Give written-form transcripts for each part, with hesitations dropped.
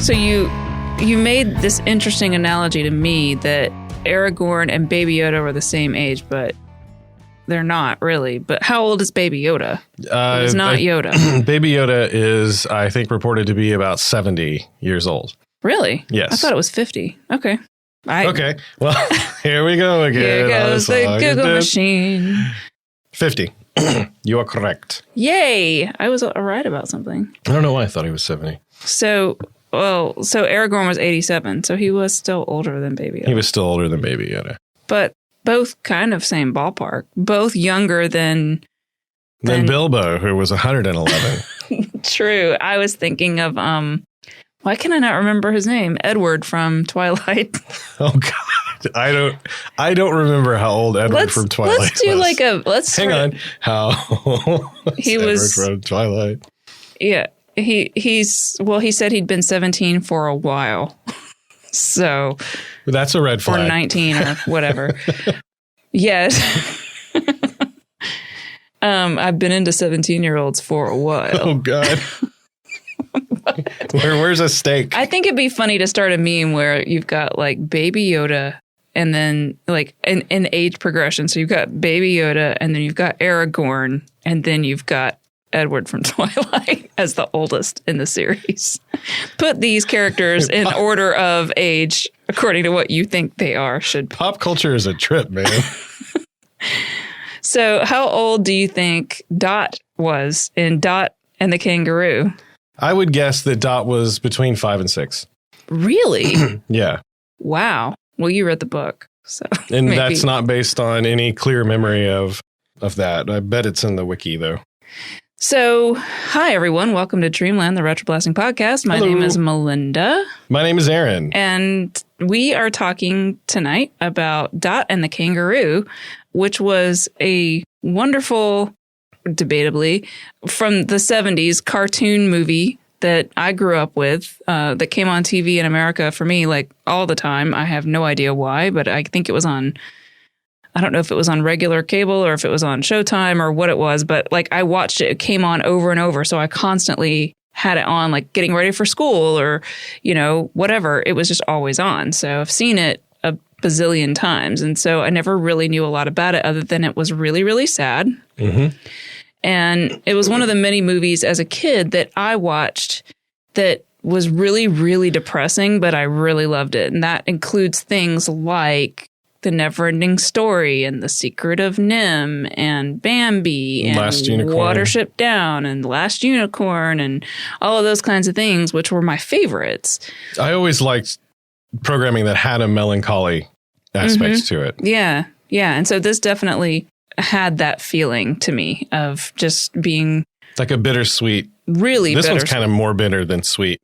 So you made this interesting analogy to me that Aragorn and Baby Yoda were the same age, but they're not really. But how old is Baby Yoda? It's not Yoda. Baby Yoda is, I think, reported to be about 70 years old. Really? Yes. I thought it was 50. Okay. Okay. Well, here we go again. Here goes the Google machine. 50. You are correct. Yay. I was right about something. I don't know why I thought he was 70. So Aragorn was 87, so he was still older than Baby Yoda. He was still older than Baby Yoda. But both kind of same ballpark. Both younger than Bilbo, who was 111. True. I was thinking of why can I not remember his name? Edward from Twilight. Oh God, I don't remember how old Edward from Twilight was. Hang on. How he was Edward from Twilight? Yeah, he said he'd been 17 for a while, so that's a red flag. Or 19 or whatever. Yes. I've been into 17-year-olds for a while. Oh God. Where's a steak? I think it'd be funny to start a meme where you've got like Baby Yoda and then like an age progression. So you've got Baby Yoda and then you've got Aragorn and then you've got Edward from Twilight as the oldest in the series. Put these characters in order of age according to what you think they should be. Pop culture is a trip, man. So how old do you think Dot was in Dot and the Kangaroo? I would guess that Dot was between 5 and 6. Really? Yeah. Wow. Well, you read the book, so and maybe. That's not based on any clear memory of that. I bet it's in the wiki, though. So, hi, everyone. Welcome to Dreamland, the RetroBlasting podcast. My name is Melinda. My name is Aaron. And we are talking tonight about Dot and the Kangaroo, which was a wonderful, debatably, from the 70s cartoon movie that I grew up with that came on TV in America for me like all the time. I have no idea why, but I think it was on, I don't know if it was on regular cable or if it was on Showtime or what it was, but like I watched it. It came on over and over. So I constantly had it on, like getting ready for school or, whatever. It was just always on. So I've seen it a bazillion times. And so I never really knew a lot about it other than it was really, really sad. Mm-hmm. And it was one of the many movies as a kid that I watched that was really, really depressing, but I really loved it. And that includes things like The Neverending Story and The Secret of Nim and Bambi and Watership Down and Last Unicorn and all of those kinds of things, which were my favorites. I always liked programming that had a melancholy aspect to it. Yeah. Yeah. And so this definitely had that feeling to me of just being like a bittersweet. Really, this one's kind of more bitter than sweet.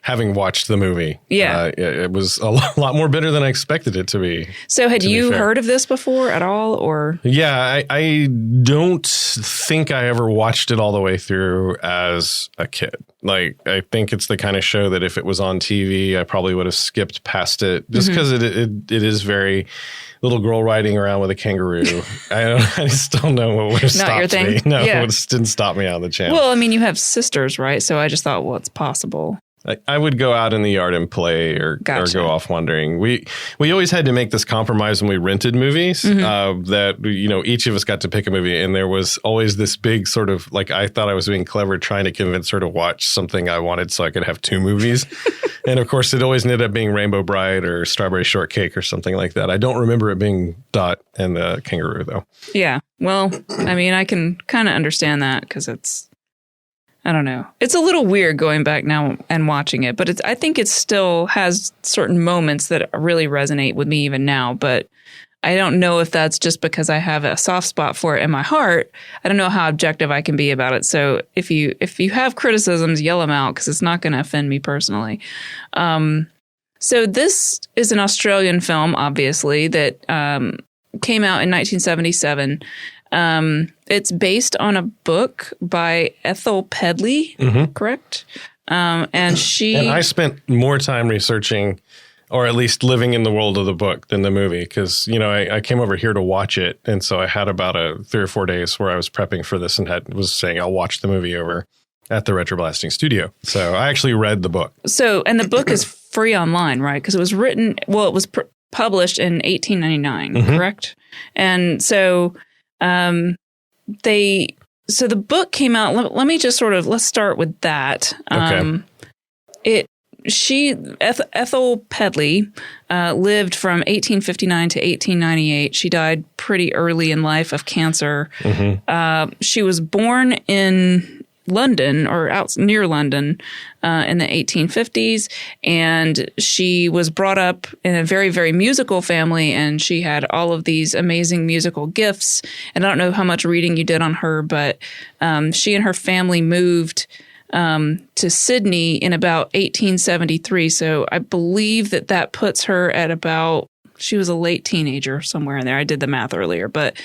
Having watched the movie, it was a lot more bitter than I expected it to be. So, had you heard of this before at all, or? Yeah, I don't think I ever watched it all the way through as a kid. Like, I think it's the kind of show that if it was on TV, I probably would have skipped past it just because it is very. Little girl riding around with a kangaroo. I just don't know what would have stopped me. No, it didn't stop me on the channel. Well, I mean, you have sisters, right? So I just thought, well, it's possible. I would go out in the yard and play or go off wandering. We always had to make this compromise when we rented movies that, each of us got to pick a movie. And there was always this big sort of like I thought I was being clever trying to convince her to watch something I wanted so I could have two movies. And of course, it always ended up being Rainbow Bride or Strawberry Shortcake or something like that. I don't remember it being Dot and the Kangaroo, though. Yeah. Well, I mean, I can kind of understand that because I don't know. It's a little weird going back now and watching it, but I think it still has certain moments that really resonate with me even now. But I don't know if that's just because I have a soft spot for it in my heart. I don't know how objective I can be about it. So if you have criticisms, yell them out because it's not going to offend me personally. So this is an Australian film, obviously, that came out in 1977. It's based on a book by Ethel Pedley, correct? And I spent more time researching, or at least living in the world of the book than the movie, because I came over here to watch it, and so I had about 3 or 4 days where I was prepping for this and was saying I'll watch the movie over at the RetroBlasting studio. So I actually read the book. So, and the book is free online, right? Because it was written, it was published in 1899, correct? And so the book came out. Let me just let's start with that. Okay. Ethel Pedley lived from 1859 to 1898. She died pretty early in life of cancer. She was born in London, or out near London, in the 1850s, and she was brought up in a very, very musical family, and she had all of these amazing musical gifts. And I don't know how much reading you did on her, but she and her family moved to Sydney in about 1873. So I believe that puts her at about, she was a late teenager somewhere in there. I did the math earlier, but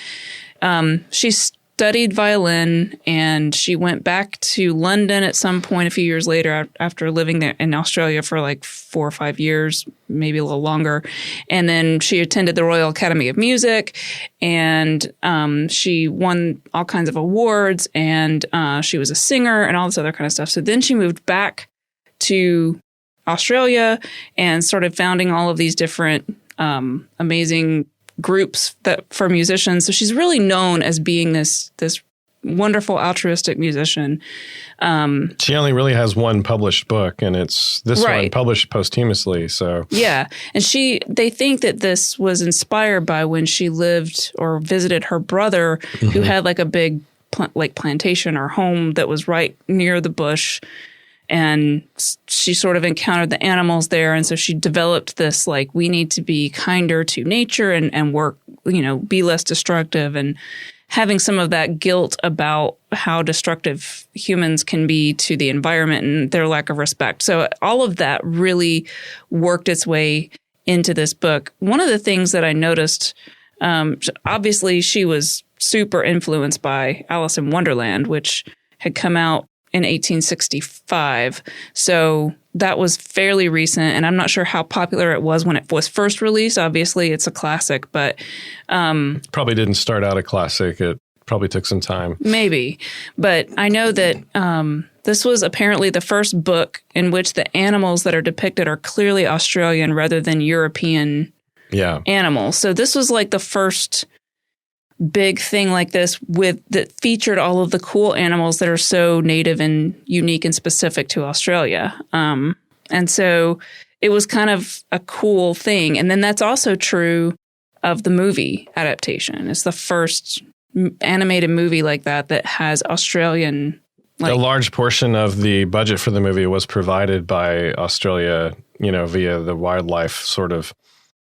she studied violin, and she went back to London at some point a few years later after living there in Australia for like 4 or 5 years, maybe a little longer. And then she attended the Royal Academy of Music, and she won all kinds of awards, and she was a singer and all this other kind of stuff. So then she moved back to Australia and started founding all of these different amazing groups for musicians. So she's really known as being this wonderful altruistic musician. She only really has one published book, and it's this one published posthumously. So yeah, and they think that this was inspired by when she lived or visited her brother, who had like a big plantation or home that was right near the bush. And she sort of encountered the animals there. And so she developed this, like, we need to be kinder to nature and work, be less destructive, and having some of that guilt about how destructive humans can be to the environment and their lack of respect. So all of that really worked its way into this book. One of the things that I noticed, obviously she was super influenced by Alice in Wonderland, which had come out in 1865. So that was fairly recent, and I'm not sure how popular it was when it was first released. Obviously, it's a classic, but probably didn't start out a classic. It probably took some time. Maybe. But I know that this was apparently the first book in which the animals that are depicted are clearly Australian rather than European animals. So this was like the first big thing like this that featured all of the cool animals that are so native and unique and specific to Australia. And so it was kind of a cool thing. And then that's also true of the movie adaptation. It's the first animated movie like that has Australian. A large portion of the budget for the movie was provided by Australia, via the wildlife sort of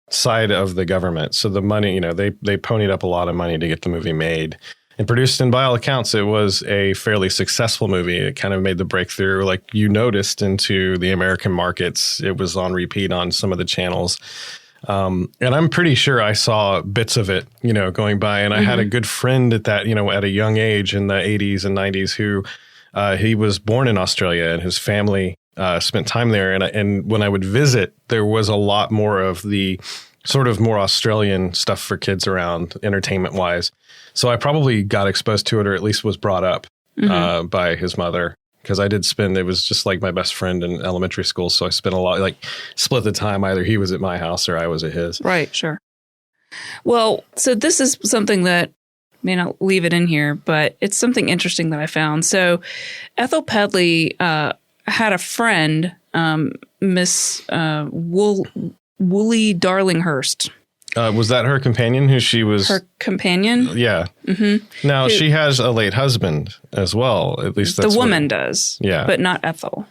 side of the government. So the money, they ponied up a lot of money to get the movie made and produced. And by all accounts, it was a fairly successful movie. It kind of made the breakthrough, like you noticed, into the American markets. It was on repeat on some of the channels. And I'm pretty sure I saw bits of it, going by. And I had a good friend at that, at a young age in the 80s and 90s who he was born in Australia, and his family spent time there. And when I would visit, there was a lot more of the sort of more Australian stuff for kids around, entertainment wise. So I probably got exposed to it, or at least was brought up by his mother, because I did it was just like my best friend in elementary school. So I spent a lot, like split the time. Either he was at my house or I was at his. Right. Sure. Well, so this is something that may not leave it in here, but it's something interesting that I found. So Ethel Pedley had a friend, Miss Woolley Darlinghurst. Was that her companion who she was? Her companion? Yeah. Mm-hmm. Now, she has a late husband as well. At least that's the woman does. Yeah. But not Ethel.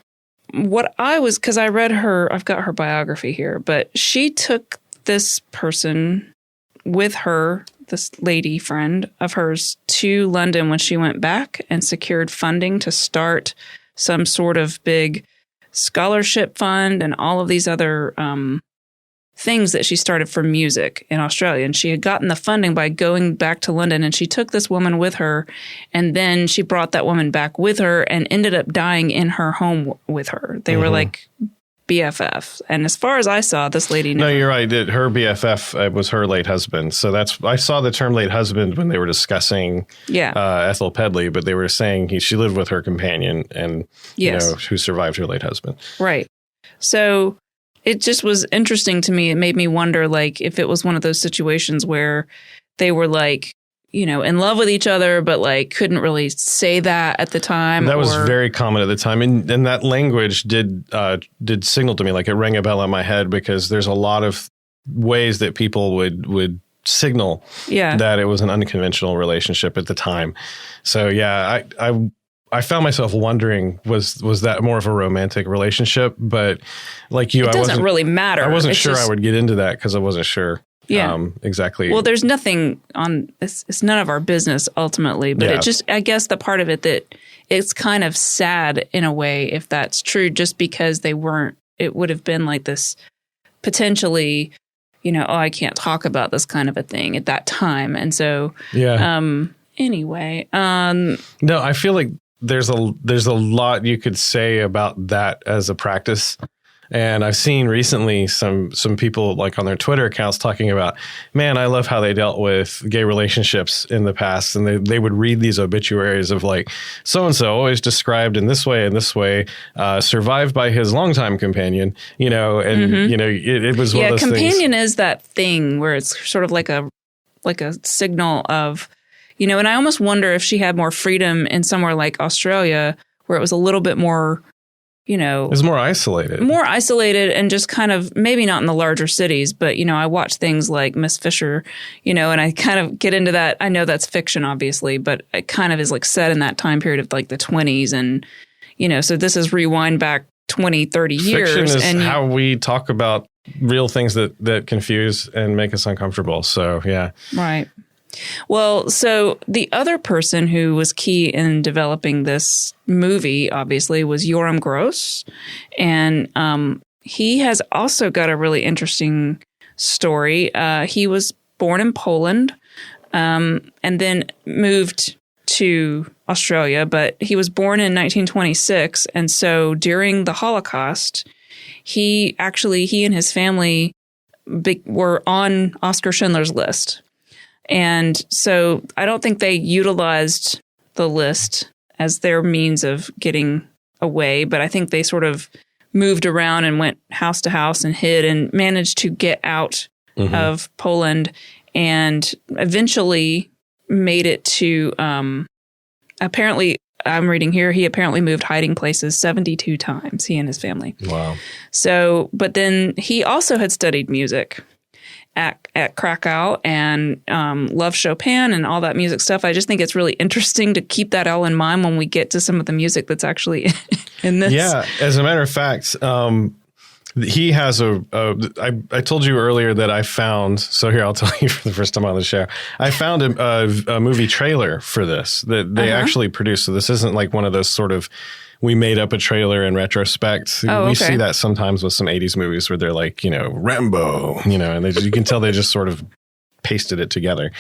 Because I read I've got her biography here, but she took this person with her, this lady friend of hers, to London when she went back and secured funding to start some sort of big scholarship fund and all of these other things that she started for music in Australia. And she had gotten the funding by going back to London, and she took this woman with her, and then she brought that woman back with her and ended up dying in her home with her. They were like BFF. And as far as I saw, this lady No, you're right. Her BFF was her late husband. So I saw the term late husband when they were discussing Ethel Pedley, but they were saying she lived with her companion and who survived her late husband. Right. So it just was interesting to me. It made me wonder, like, if it was one of those situations where they were like, in love with each other, but like couldn't really say that at the time. That was very common at the time. And that language did signal to me, like it rang a bell in my head, because there's a lot of ways that people would signal that it was an unconventional relationship at the time. So, yeah, I found myself wondering, was that more of a romantic relationship? But like you, it doesn't really matter. I wasn't sure I would get into that because I wasn't sure. Yeah, exactly. Well, there's nothing on it's none of our business ultimately, but it just, I guess the part of it that it's kind of sad in a way, if that's true, just because it would have been like this potentially, I can't talk about this kind of a thing at that time. And so, anyway. No, I feel like there's a lot you could say about that as a practice. And I've seen recently some people like on their Twitter accounts talking about, man, I love how they dealt with gay relationships in the past. And they would read these obituaries of like, so-and-so always described in this way, survived by his longtime companion, it was one of those things. Companion is that thing where it's sort of like a signal of, and I almost wonder if she had more freedom in somewhere like Australia where it was a little bit more, it's more isolated and just kind of maybe not in the larger cities, but, I watch things like Miss Fisher, and I kind of get into that. I know that's fiction, obviously, but it kind of is like set in that time period of like the 20s. And, so this is rewind back 20, 30 years. Fiction is how we talk about real things that confuse and make us uncomfortable. So, yeah. Right. Well, so the other person who was key in developing this movie, obviously, was Yoram Gross. And he has also got a really interesting story. He was born in Poland and then moved to Australia, but he was born in 1926. And so during the Holocaust, he and his family were on Oskar Schindler's List. And so I don't think they utilized the list as their means of getting away, but I think they sort of moved around and went house to house and hid and managed to get out of Poland and eventually made it to, apparently, I'm reading here, he apparently moved hiding places 72 times, he and his family. Wow. So, but then he also had studied music at Krakow and loved Chopin and all that music stuff. I just think it's really interesting to keep that all in mind when we get to some of the music that's actually in this. Yeah, as a matter of fact, he has I told you earlier that I found, so here I'll tell you for the first time on the show, I found a movie trailer for this that they actually produced. So this isn't like one of those sort of, we made up a trailer in retrospect. We see that sometimes with some 80s movies where they're like, Rambo, and you can tell they just sort of pasted it together.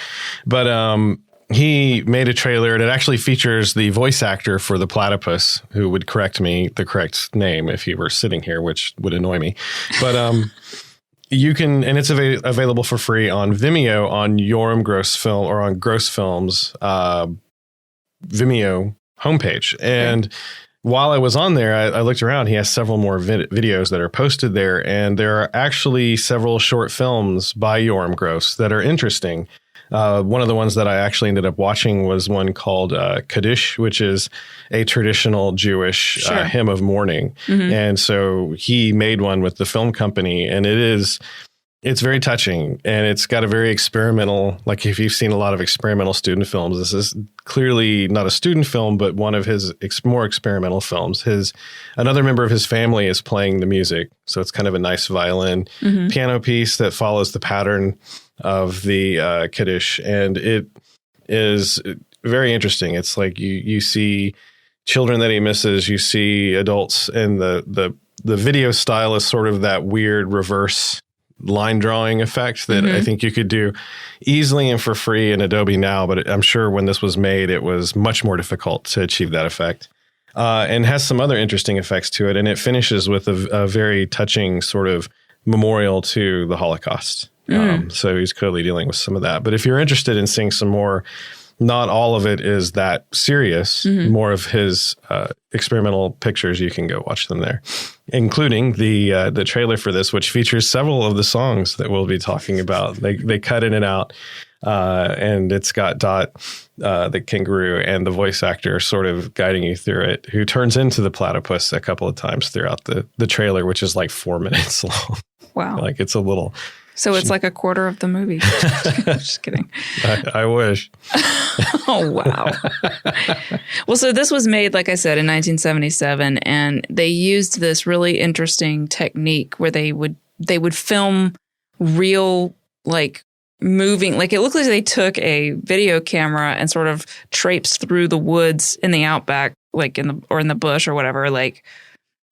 But he made a trailer, and it actually features the voice actor for the platypus, who would correct me the correct name if he were sitting here, which would annoy me. But you can, and it's available for free on Vimeo on Yoram Gross Film or on Gross Films Vimeo homepage. And while I was on there, I looked around. He has several more videos that are posted there, and there are actually several short films by Yoram Gross that are interesting. One of the ones that I actually ended up watching was one called Kaddish, which is a traditional Jewish hymn of mourning. And so he made one with the film company, and it's very touching, and it's got a very experimental, like if you've seen a lot of experimental student films, this is clearly not a student film, but one of his more experimental films. Another member of his family is playing the music. So it's kind of a nice violin piano piece that follows the pattern of the Kaddish. And it is very interesting. It's like you see children that he misses, you see adults, and the video style is sort of that weird reverse line drawing effect that I think you could do easily and for free in Adobe now. But I'm sure when this was made, it was much more difficult to achieve that effect. and has some other interesting effects to it. And it finishes with a very touching sort of memorial to the Holocaust. So he's clearly dealing with some of that. But if you're interested in seeing some more, not all of it is that serious, more of his experimental pictures, you can go watch them there, including the trailer for this, which features several of the songs that we'll be talking about. They cut in and out, and it's got Dot, the kangaroo, and the voice actor sort of guiding you through it, who turns into the platypus a couple of times throughout the trailer, which is like 4 minutes long. Wow. Like it's a little... So it's like a quarter of the movie. Just kidding. I wish. Oh, wow. Well, so this was made, like I said, in 1977, and they used this really interesting technique where they would film real, like, moving, like it looked like they took a video camera and sort of traipsed through the woods in the outback, like in the bush or whatever, like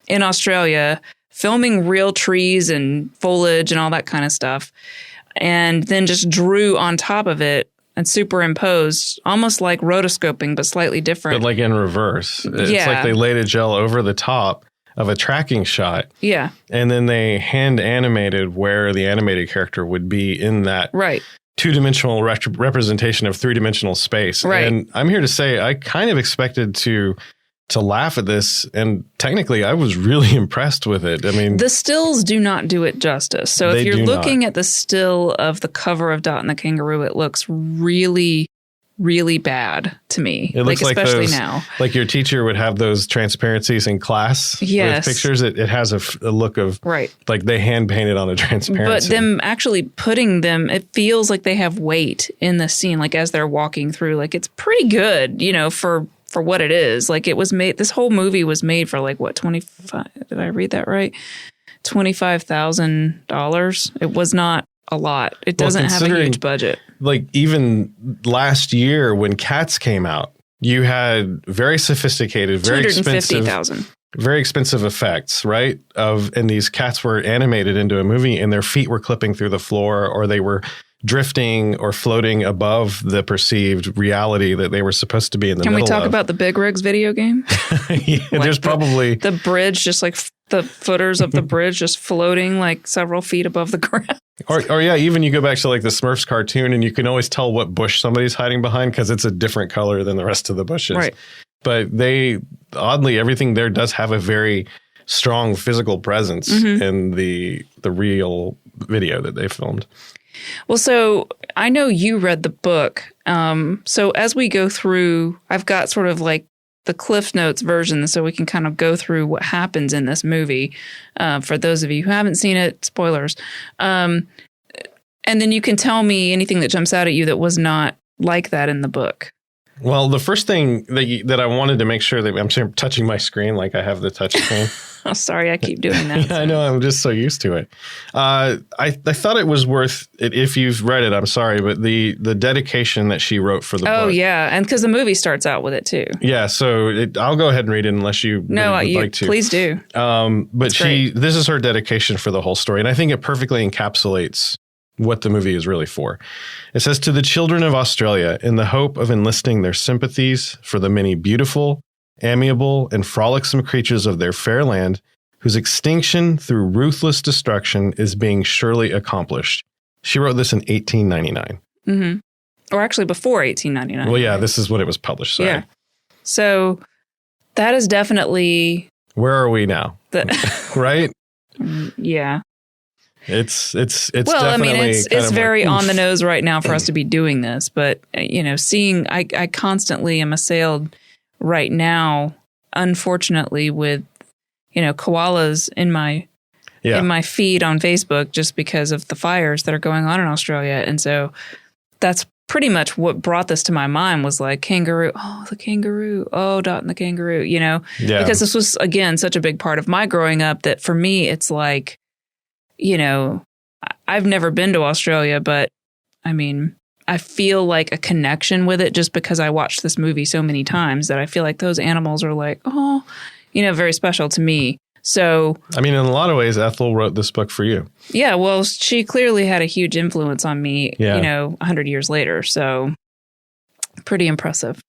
in Australia, filming real trees and foliage and all that kind of stuff, and then just drew on top of it and superimposed, almost like rotoscoping, but slightly different. But like in reverse. It's like they laid a gel over the top of a tracking shot. Yeah. And then they hand animated where the animated character would be in that two-dimensional representation of three-dimensional space. Right. And I'm here to say I kind of expected to laugh at this, and technically I was really impressed with it. I mean, the stills do not do it justice. So if you're looking at the still of the cover of Dot and the Kangaroo, it looks really, really bad to me. It looks like especially those, now. Like your teacher would have those transparencies in class with pictures. It has a look of like they hand painted on a transparency. But them actually putting them, it feels like they have weight in the scene, like as they're walking through. Like it's pretty good, you know, for what it is. Like it was made, this whole movie was made for like what, 25, did I read that right? $25,000. It was not a lot. It doesn't have a huge budget. Like even last year when Cats came out, you had very sophisticated, very expensive effects, right? And these cats were animated into a movie and their feet were clipping through the floor, or they were drifting or floating above the perceived reality that they were supposed to be in the middle of. Can we talk about the Big Rigs video game? There's probably... The bridge, just like the footers of the bridge just floating like several feet above the ground. Or yeah, even you go back to like the Smurfs cartoon and you can always tell what bush somebody's hiding behind because it's a different color than the rest of the bushes. Right. But oddly, everything there does have a very strong physical presence in the real video that they filmed. Well, so I know you read the book. So as we go through, I've got sort of like the Cliff Notes version so we can kind of go through what happens in this movie. For those of you who haven't seen it, spoilers. And then you can tell me anything that jumps out at you that was not like that in the book. Well, the first thing that I wanted to make sure that I'm touching my screen like I have the touch screen. Oh, sorry, I keep doing that. Yeah, I know, I'm just so used to it. I thought it was worth it. If you've read it, I'm sorry, but the dedication that she wrote for the book. Oh, yeah, and because the movie starts out with it, too. Yeah, so I'll go ahead and read it unless you would like to. Please do. But this is her dedication for the whole story, and I think it perfectly encapsulates what the movie is really for. It says, "To the children of Australia, in the hope of enlisting their sympathies for the many beautiful, amiable, and frolicsome creatures of their fair land, whose extinction through ruthless destruction is being surely accomplished." She wrote this in 1899. Mm-hmm. Or actually before 1899. Well, yeah, this is when it was published. Sorry. Yeah. So that is definitely... Where are we now? Right? Yeah. It's well, I mean, it's very on the nose right now for us to be doing this, but you know, I constantly am assailed right now, unfortunately, with koalas in my feed on Facebook just because of the fires that are going on in Australia, and so that's pretty much what brought this to my mind was like kangaroo. Oh, the kangaroo. Oh, Dot and the Kangaroo. Because this was again such a big part of my growing up that for me it's like. I've never been to Australia, but I mean, I feel like a connection with it just because I watched this movie so many times that I feel like those animals are like, oh, very special to me. So, I mean, in a lot of ways, Ethel wrote this book for you. Yeah, well, she clearly had a huge influence on me, 100 years later. So pretty impressive.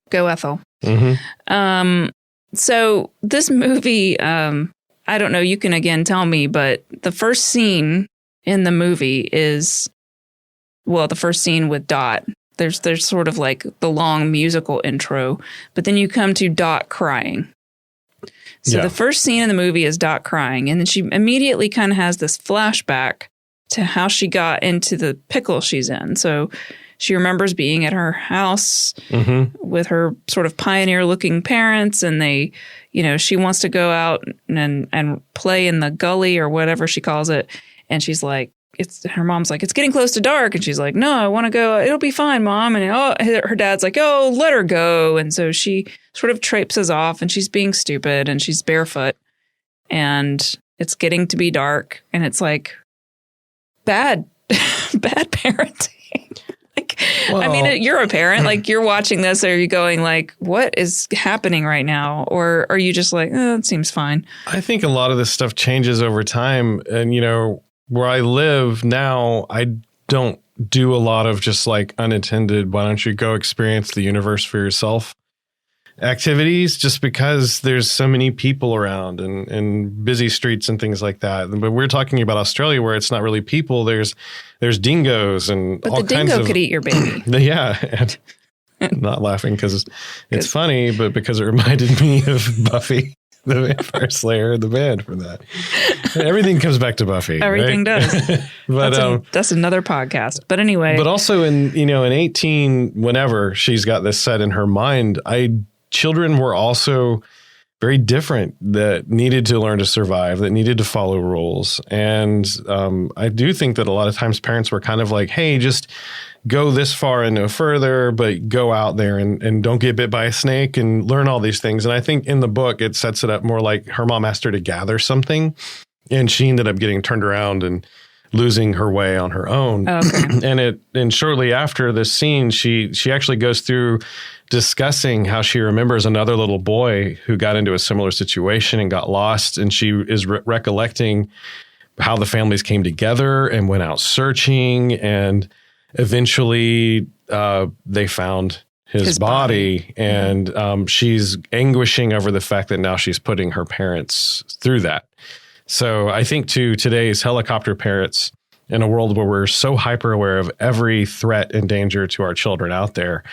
Go Ethel. Mm-hmm. So this movie, I don't know, you can again tell me, but the first scene in the movie is, well, the first scene with Dot. There's sort of like the long musical intro, but then you come to Dot crying. So the first scene in the movie is Dot crying, and then she immediately kind of has this flashback to how she got into the pickle she's in. So she remembers being at her house with her sort of pioneer-looking parents, and they, you know, she wants to go out and play in the gully or whatever she calls it, and she's like, her mom's like, it's getting close to dark, and she's like, no, I want to go. It'll be fine, Mom. And her dad's like, oh, let her go. And so she sort of traipses off, and she's being stupid, and she's barefoot, and it's getting to be dark, and it's like bad parenting. Well, I mean, you're a parent, like you're watching this, are you going like, what is happening right now? Or are you just like, it seems fine? I think a lot of this stuff changes over time. And, you know, where I live now, I don't do a lot of just like unattended, why don't you go experience the universe for yourself activities, just because there's so many people around and busy streets and things like that. But we're talking about Australia, where it's not really people. There's dingoes and but all the kinds dingo of, could eat your baby. Yeah. And not laughing because it's funny, but because it reminded me of Buffy, the Vampire Slayer, the band for that. Everything comes back to Buffy. Everything right? does. But that's another podcast. But anyway. But also in 18, whenever she's got this set in her mind, children were also very different, that needed to learn to survive, that needed to follow rules. And I do think that a lot of times parents were kind of like, hey, just go this far and no further, but go out there and don't get bit by a snake and learn all these things. And I think in the book, it sets it up more like her mom asked her to gather something, and she ended up getting turned around and losing her way on her own. Okay. And shortly after this scene, she actually goes through discussing how she remembers another little boy who got into a similar situation and got lost. And she is recollecting how the families came together and went out searching. And eventually they found his body. And she's anguishing over the fact that now she's putting her parents through that. So I think to today's helicopter parents, in a world where we're so hyper aware of every threat and danger to our children out there,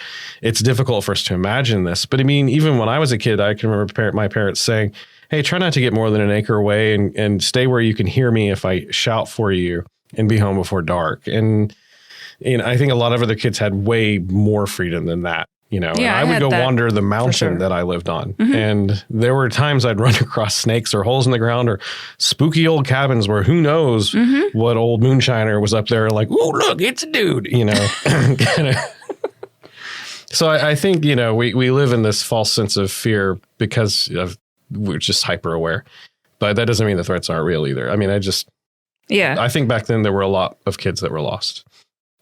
it's difficult for us to imagine this. But I mean, even when I was a kid, I can remember my parents saying, hey, try not to get more than an acre away and stay where you can hear me if I shout for you, and be home before dark. And I think a lot of other kids had way more freedom than that. You know, yeah, and I would go wander the mountain that I lived on. Mm-hmm. And there were times I'd run across snakes or holes in the ground or spooky old cabins where who knows what old moonshiner was up there like, oh, look, it's a dude, you know. So I think, you know, we live in this false sense of fear because we're just hyper aware. But that doesn't mean the threats aren't real either. I mean, I think back then there were a lot of kids that were lost.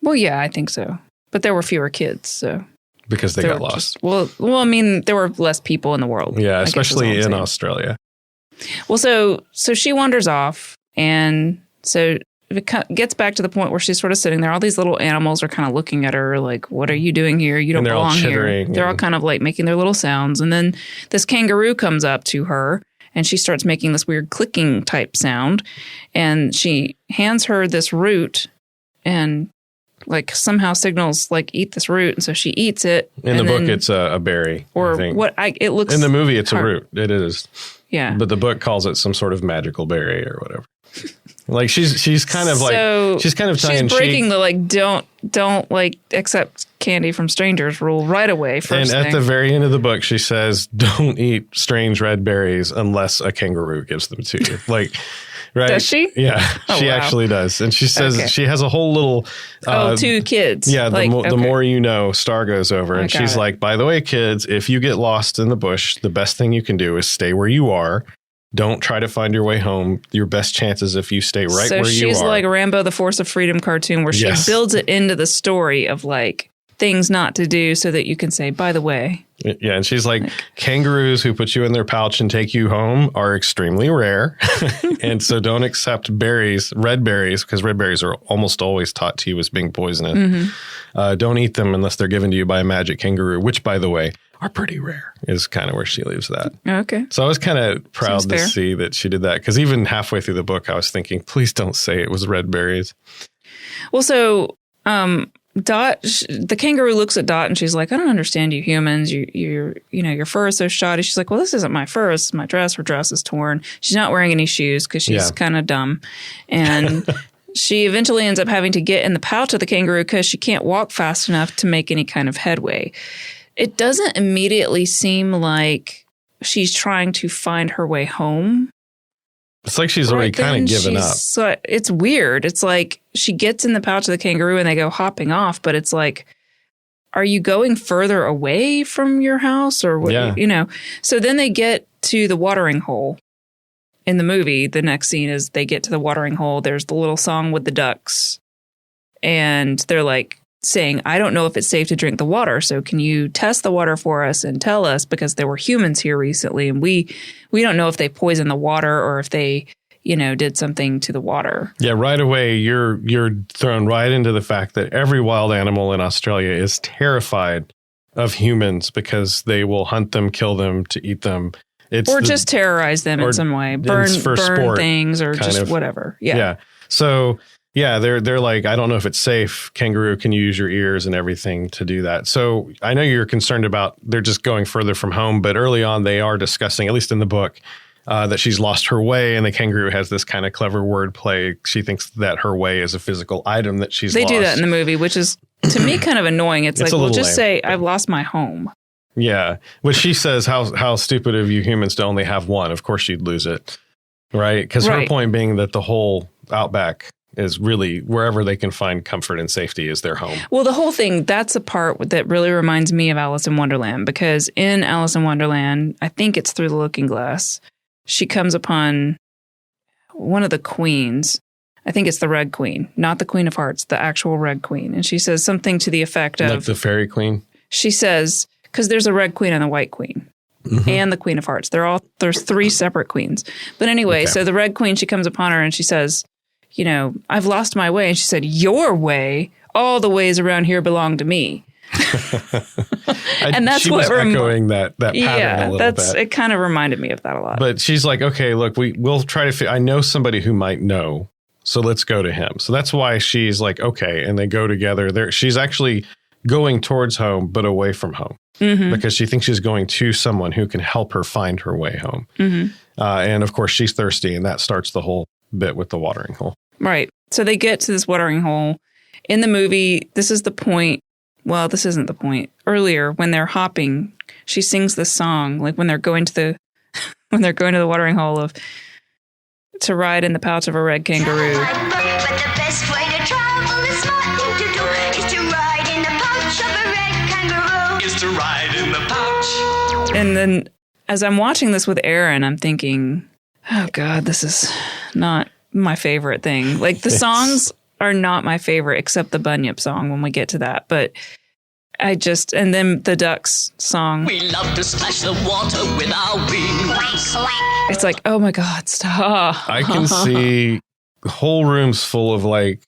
Well, yeah, I think so. But there were fewer kids, so. Because they got lost. Well, I mean, there were less people in the world. Yeah, especially in Australia. Well, so she wanders off, and so it gets back to the point where she's sort of sitting there. All these little animals are kind of looking at her like, what are you doing here? You don't belong here. They're all kind of like making their little sounds. And then this kangaroo comes up to her, and she starts making this weird clicking type sound. And she hands her this root, and like somehow signals like eat this root, and so she eats it. In the book, it's a berry, or I think. It looks. In the movie, it's a root. It is. Yeah, but the book calls it some sort of magical berry or whatever. Like she's kind of like she's kind of tongue-in-cheek. She's breaking the like don't like accept candy from strangers rule right away. And at the very end of the book, she says, "Don't eat strange red berries unless a kangaroo gives them to you." Like. Right. Does she? Yeah, she actually does. And she says she has a whole little... 2 kids. Yeah, the more you know, star goes over. And she's like, by the way, kids, if you get lost in the bush, the best thing you can do is stay where you are. Don't try to find your way home. Your best chances if you stay right where you are. So she's like Rambo, the Force of Freedom cartoon where she builds it into the story of like things not to do so that you can say, by the way. Yeah, and she's like, kangaroos who put you in their pouch and take you home are extremely rare. And so don't accept red berries, because red berries are almost always taught to you as being poisonous. Mm-hmm. Don't eat them unless they're given to you by a magic kangaroo, which, by the way, are pretty rare, is kind of where she leaves that. Okay. So I was kind of proud to see that she did that, because even halfway through the book, I was thinking, please don't say it was red berries. Well, so Dot, the kangaroo looks at Dot and she's like, I don't understand you humans. Your fur is so shoddy. She's like, well, this isn't my fur. It's my dress. Her dress is torn. She's not wearing any shoes because she's kind of dumb. And she eventually ends up having to get in the pouch of the kangaroo because she can't walk fast enough to make any kind of headway. It doesn't immediately seem like she's trying to find her way home. It's like she's already kind of given up. So it's weird. It's like she gets in the pouch of the kangaroo and they go hopping off, but it's like, are you going further away from your house or what? Yeah. So then they get to the watering hole. In the movie, the next scene is they get to the watering hole. There's the little song with the ducks. And they're like saying, I don't know if it's safe to drink the water. So can you test the water for us and tell us? Because there were humans here recently. And we don't know if they poisoned the water or if they, did something to the water. Yeah, right away, you're thrown right into the fact that every wild animal in Australia is terrified of humans because they will hunt them, kill them, to eat them. Just terrorize them in some way, burn things or just whatever. Yeah. Yeah. So they're like, I don't know if it's safe. Kangaroo, can you use your ears and everything to do that? So I know you're concerned about they're just going further from home, but early on they are discussing, at least in the book, that she's lost her way, and the kangaroo has this kind of clever wordplay. She thinks that her way is a physical item that she's lost. They do that in the movie, which is to me kind of annoying. It's like, well, just say I've lost my home. Yeah, which she says, how stupid of you humans to only have one. Of course she'd lose it, right? Because her point being that the whole outback is really wherever they can find comfort and safety is their home. Well, the whole thing, that's a part that really reminds me of Alice in Wonderland, because in Alice in Wonderland, I think it's Through the Looking Glass, she comes upon one of the queens. I think it's the Red Queen, not the Queen of Hearts, the actual Red Queen. And she says something to the effect of... Like the Fairy Queen? She says... Because there's a Red Queen and a White Queen and the Queen of Hearts. There's three separate queens. But anyway, so the Red Queen, she comes upon her and she says, I've lost my way. And she said, your way, all the ways around here belong to me. And that's she was echoing that pattern a little bit. It kind of reminded me of that a lot. But she's like, okay, look, we'll try to I know somebody who might know. So let's go to him. So that's why she's like, okay. And they go together. She's actually going towards home, but away from home. Because she thinks she's going to someone who can help her find her way home. And of course, she's thirsty, and that starts the whole bit with the watering hole. Right. So they get to this watering hole. In the movie, this is the point. Well, this isn't the point. Earlier, when they're hopping, she sings this song, like when they're going to the watering hole of to ride in the pouch of a red kangaroo. But the best way to travel is smart thing to do is to ride in the pouch of a red kangaroo. Is to ride in the pouch. And then as I'm watching this with Aaron, I'm thinking, oh God, this is not my favorite thing. Like the songs are not my favorite, except the Bunyip song when we get to that. But and then the Ducks song. We love to splash the water with our wings. It's like, oh my God, stop. I can see whole rooms full of like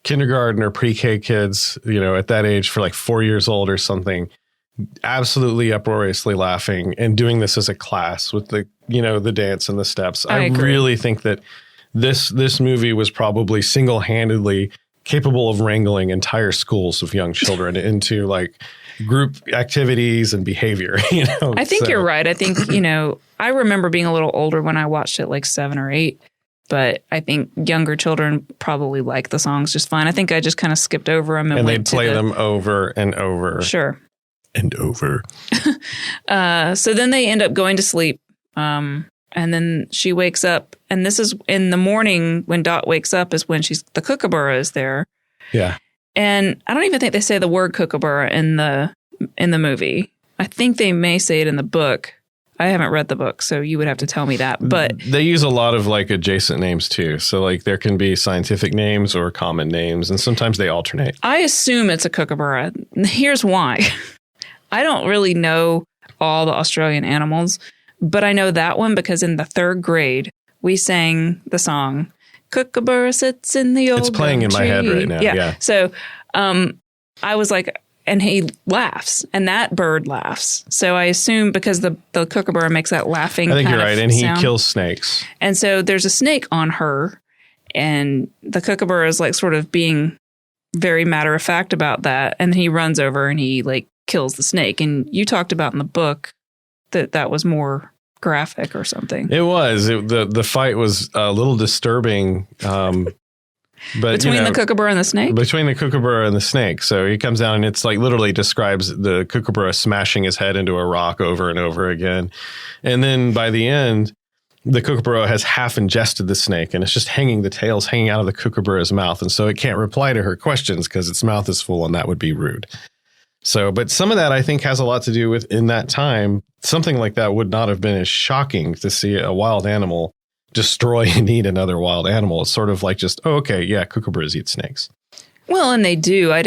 kindergarten or pre-K kids, at that age for like 4 years old or something, absolutely uproariously laughing and doing this as a class with the, the dance and the steps. I really think that this movie was probably single-handedly capable of wrangling entire schools of young children into like group activities and behavior. I think you're right. I think, I remember being a little older when I watched it, like 7 or 8, but I think younger children probably like the songs just fine. I think I just kind of skipped over them and they'd play them over and over. Sure. And over. So then they end up going to sleep. And then she wakes up, and this is in the morning when Dot wakes up is when the kookaburra is there. Yeah. And I don't even think they say the word kookaburra in the movie. I think they may say it in the book. I haven't read the book, so you would have to tell me that. But they use a lot of like adjacent names too. So like there can be scientific names or common names, and sometimes they alternate. I assume it's a kookaburra. Here's why. I don't really know all the Australian animals. But I know that one because in the 3rd grade, we sang the song, Kookaburra sits in the old It's playing in my head right now. Yeah. So I was like, and he laughs, and that bird laughs. So I assume because the kookaburra makes that laughing I think you're right, and sound. He kills snakes. And so there's a snake on her, and the kookaburra is like sort of being very matter of fact about that, and he runs over and he like kills the snake. And you talked about in the book that was more graphic or something. It was. The fight was a little disturbing. But between the kookaburra and the snake? Between the kookaburra and the snake. So he comes down and it's like literally describes the kookaburra smashing his head into a rock over and over again. And then by the end, the kookaburra has half ingested the snake and it's just the tails hanging out of the kookaburra's mouth. And so it can't reply to her questions because its mouth is full and that would be rude. So, but some of that I think has a lot to do with in that time, something like that would not have been as shocking to see a wild animal destroy and eat another wild animal. It's sort of like just, oh, okay, yeah, kookaburras eat snakes. Well, and they do. I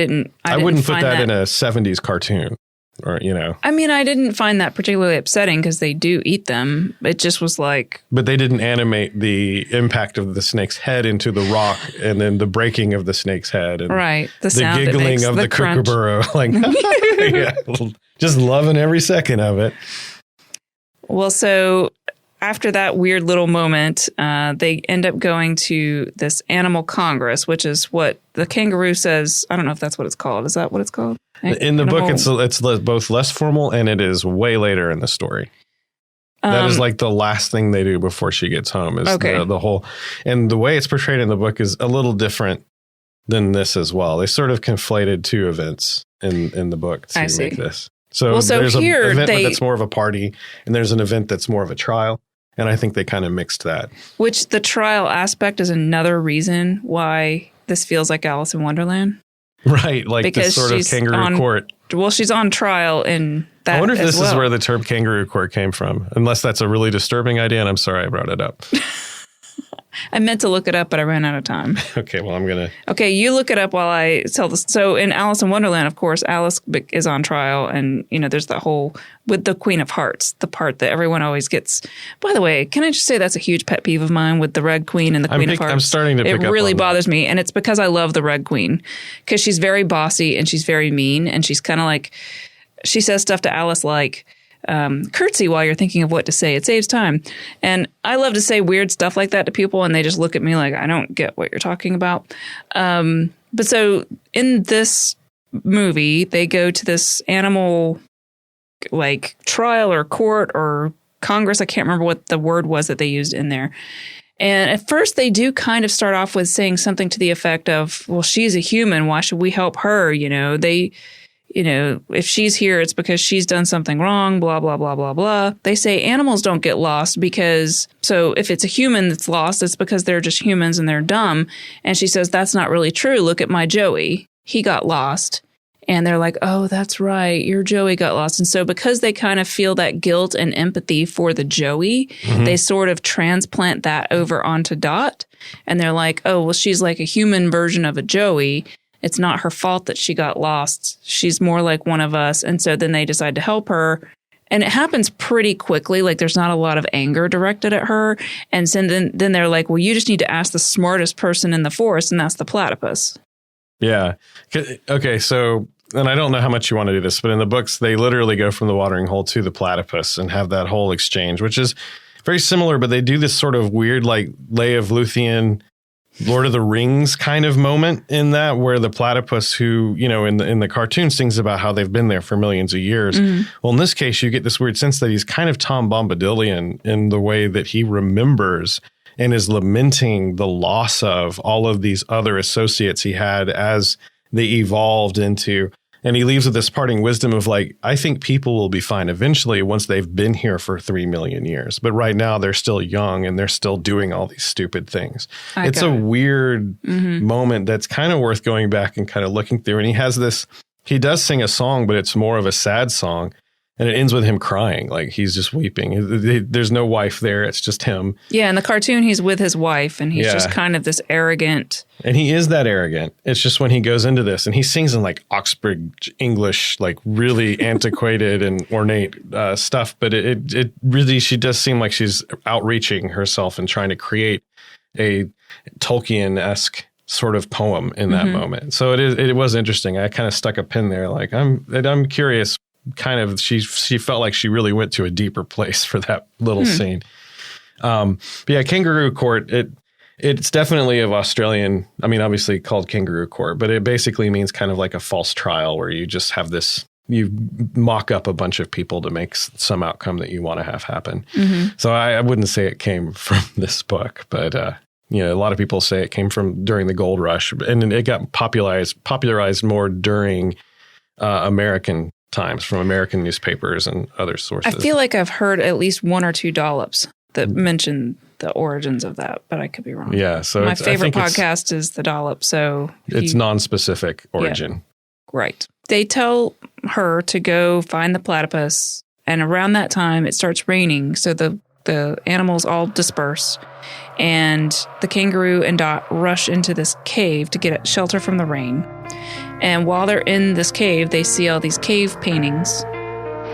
wouldn't put that in a 70s cartoon or, I mean, I didn't find that particularly upsetting because they do eat them. It just was like. But they didn't animate the impact of the snake's head into the rock and then the breaking of the snake's head. And right. The giggling of the kookaburra. Like, yeah, just loving every second of it. Well, so after that weird little moment, they end up going to this animal congress, which is what the kangaroo says. I don't know if that's what it's called. Is that what it's called? In the book, it's both less formal and it is way later in the story. That is like the last thing they do before she gets home is the whole. And the way it's portrayed in the book is a little different than this as well. They sort of conflated two events in the book to make this. So there's an event that's more of a party and there's an event that's more of a trial. And I think they kind of mixed that. Which the trial aspect is another reason why this feels like Alice in Wonderland. Right, like because this sort of kangaroo court. Well, she's on trial in that. I wonder if this is where the term kangaroo court came from, unless that's a really disturbing idea, and I'm sorry I brought it up. I meant to look it up, but I ran out of time. Okay, well, I'm going to... Okay, you look it up while I tell this. So in Alice in Wonderland, of course, Alice is on trial, and, there's that whole, with the Queen of Hearts, the part that everyone always gets. By the way, can I just say that's a huge pet peeve of mine with the Red Queen and the Queen of Hearts? I'm starting to pick up on that. It really bothers me, and it's because I love the Red Queen, because she's very bossy, and she's very mean, and she's kind of like, she says stuff to Alice like, curtsy while you're thinking of what to say. It saves time. And I love to say weird stuff like that to people, and they just look at me like, I don't get what you're talking about. But so in this movie, they go to this animal like trial or court or Congress. I can't remember what the word was that they used in there. And at first they do kind of start off with saying something to the effect of, well, she's a human. Why should we help her? If she's here, it's because she's done something wrong, blah, blah, blah, blah, blah. They say animals don't get lost because, so if it's a human that's lost, it's because they're just humans and they're dumb. And she says, that's not really true. Look at my Joey. He got lost. And they're like, oh, that's right. Your Joey got lost. And so because they kind of feel that guilt and empathy for the Joey, they sort of transplant that over onto Dot. And they're like, oh, well, she's like a human version of a Joey. It's not her fault that she got lost. She's more like one of us. And so then they decide to help her. And it happens pretty quickly. Like there's not a lot of anger directed at her. And so then they're like, well, you just need to ask the smartest person in the forest. And that's the platypus. Yeah. Okay. So, and I don't know how much you want to do this, but in the books, they literally go from the watering hole to the platypus and have that whole exchange, which is very similar. But they do this sort of weird, like Lay of Luthien, Lord of the Rings kind of moment in that, where the platypus who, in the cartoon sings about how they've been there for millions of years. Well, in this case, you get this weird sense that he's kind of Tom Bombadilian in the way that he remembers and is lamenting the loss of all of these other associates he had as they evolved into. And he leaves with this parting wisdom of like, I think people will be fine eventually once they've been here for 3 million years. But right now they're still young and they're still doing all these stupid things. It's a weird moment that's kind of worth going back and kind of looking through. And he does sing a song, but it's more of a sad song. And it ends with him crying, like he's just weeping. There's no wife there. It's just him. Yeah, in the cartoon, he's with his wife, and he's just kind of this arrogant. And he is that arrogant. It's just when he goes into this, and he sings in like Oxford English, like really antiquated and ornate stuff. But it really, she does seem like she's outreaching herself and trying to create a Tolkien-esque sort of poem in that moment. So it was interesting. I kind of stuck a pin there. Like I'm curious. Kind of, she felt like she really went to a deeper place for that little scene. But yeah, Kangaroo Court. It's definitely of Australian. I mean, obviously called Kangaroo Court, but it basically means kind of like a false trial where you just have this. You mock up a bunch of people to make some outcome that you want to have happen. So I wouldn't say it came from this book, but a lot of people say it came from during the gold rush, and it got popularized more during American times from American newspapers and other sources. I feel like I've heard at least one or two dollops that mention the origins of that, but I could be wrong. Yeah, so my favorite podcast is The Dollop, so it's non-specific origin. Yeah, right. They tell her to go find the platypus, and around that time it starts raining, so the animals all disperse, and the kangaroo and Dot rush into this cave to get shelter from the rain. And while they're in this cave, they see all these cave paintings.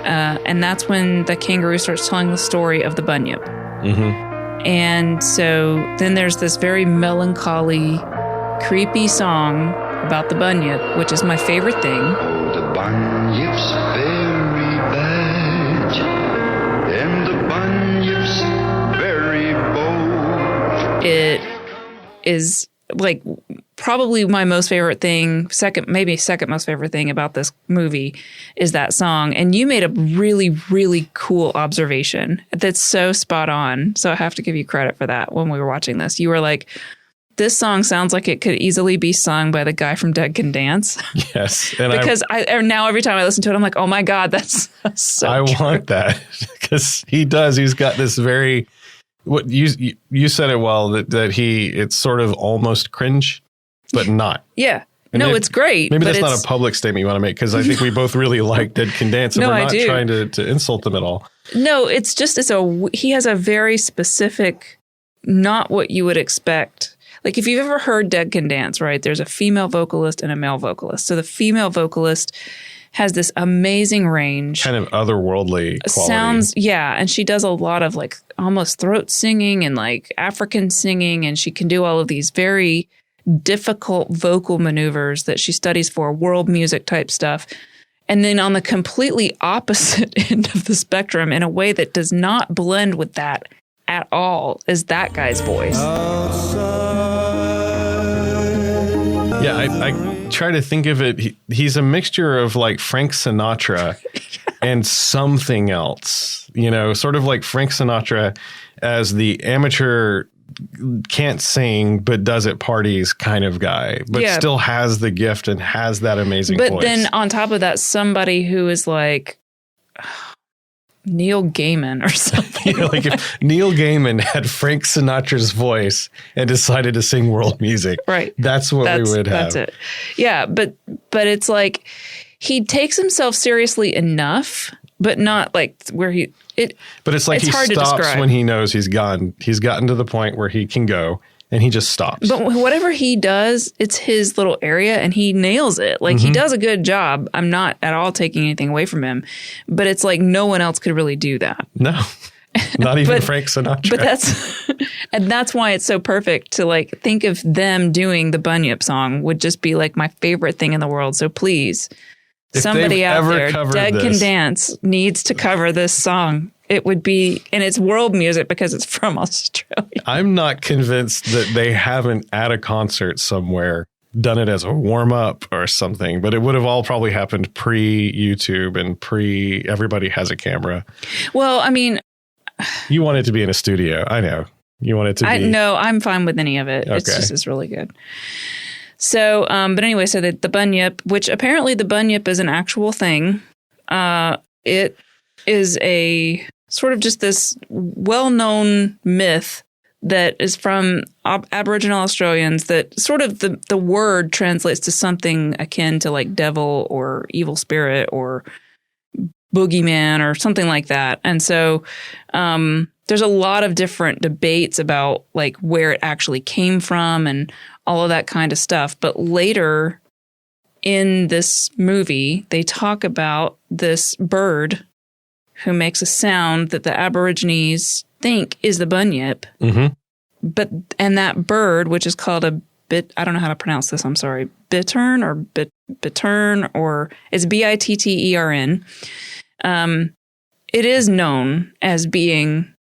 And that's when the kangaroo starts telling the story of the bunyip. And so then there's this very melancholy, creepy song about the bunyip, which is my favorite thing. Oh, the bunyip's very bad, and the bunyip's very bold. It is like probably my most favorite thing, second most favorite thing about this movie is that song. And you made a really, really cool observation that's so spot on. So I have to give you credit for that when we were watching this. You were like, this song sounds like it could easily be sung by the guy from Dead Can Dance. Yes. And because now every time I listen to it, I'm like, oh my God, that's so true. Want that because he does. He's got this very... What you said it well that it's sort of almost cringe, but not. Yeah. And it's great. Maybe that's not a public statement you want to make because I think we both really like Dead Can Dance and we're not trying to insult them at all. No, it's just he has a very specific, not what you would expect. Like if you've ever heard Dead Can Dance, right? There's a female vocalist and a male vocalist. So the female vocalist has this amazing range. Kind of otherworldly quality. Sounds, yeah. And she does a lot of like almost throat singing and like African singing. And she can do all of these very difficult vocal maneuvers that she studies for world music type stuff. And then on the completely opposite end of the spectrum in a way that does not blend with that at all is that guy's voice. Yeah, I try to think of it. He's a mixture of like Frank Sinatra and something else, sort of like Frank Sinatra as the amateur can't sing but does at parties kind of guy, but still has the gift and has that amazing voice. But then on top of that, somebody who is like Neil Gaiman or something. Like if Neil Gaiman had Frank Sinatra's voice and decided to sing world music, right? That's what we would have. That's it. Yeah, but it's like he takes himself seriously enough, but not like where he. But it's like he stops when he knows he's gone. He's gotten to the point where he can go. And he just stops. But whatever he does, it's his little area and he nails it. Like he does a good job. I'm not at all taking anything away from him. But it's like no one else could really do that. No. Not even Frank Sinatra. But that's why it's so perfect to like think of them doing the Bunyip song would just be like my favorite thing in the world. So please, somebody out there, Dead Can Dance needs to cover this song. It would be, and it's world music because it's from Australia. I'm not convinced that they haven't at a concert somewhere done it as a warm up or something, but it would have all probably happened pre-YouTube and everybody has a camera. Well, I mean, you want it to be in a studio. I know you want it to be. No, I'm fine with any of it. Okay. It's really good. So, but anyway, so the bunyip, which apparently the bunyip is an actual thing. It is a sort of just this well-known myth that is from Aboriginal Australians that sort of the word translates to something akin to like devil or evil spirit or boogeyman or something like that. And so there's a lot of different debates about like where it actually came from and all of that kind of stuff. But later in this movie, they talk about this bird who makes a sound that the Aborigines think is the bunyip. Mm-hmm. And that bird, which is called a I don't know how to pronounce this. I'm sorry. Bittern or bittern, or it's Bittern. It is known as being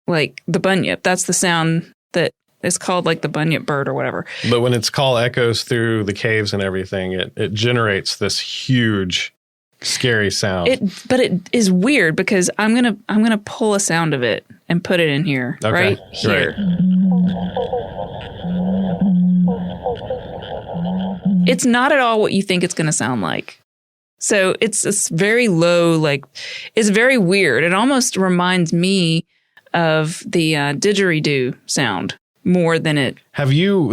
like the bunyip. That's the sound that is called like the bunyip bird or whatever. But when its call echoes through the caves and everything, it generates this huge, scary sound. But it is weird because I'm gonna pull a sound of it and put it in here. Okay. Right here. It's not at all what you think it's going to sound like. So it's very low, like it's very weird. It almost reminds me of the didgeridoo sound more than it. Have you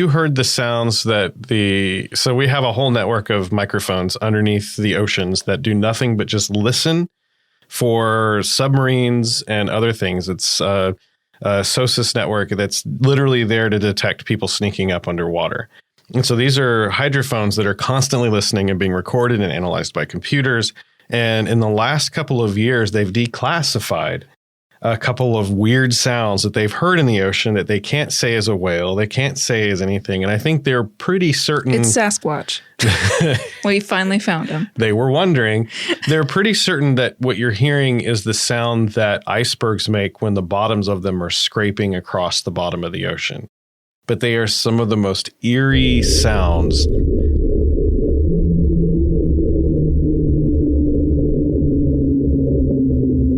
heard the sounds that so we have a whole network of microphones underneath the oceans that do nothing but just listen for submarines and other things. It's a SOSUS network that's literally there to detect people sneaking up underwater. And so these are hydrophones that are constantly listening and being recorded and analyzed by computers. And in the last couple of years, they've declassified a couple of weird sounds that they've heard in the ocean that they can't say as a whale. They can't say as anything. And I think they're pretty certain. It's Sasquatch. We finally found him. They were wondering. They're pretty certain that what you're hearing is the sound that icebergs make when the bottoms of them are scraping across the bottom of the ocean. But they are some of the most eerie sounds.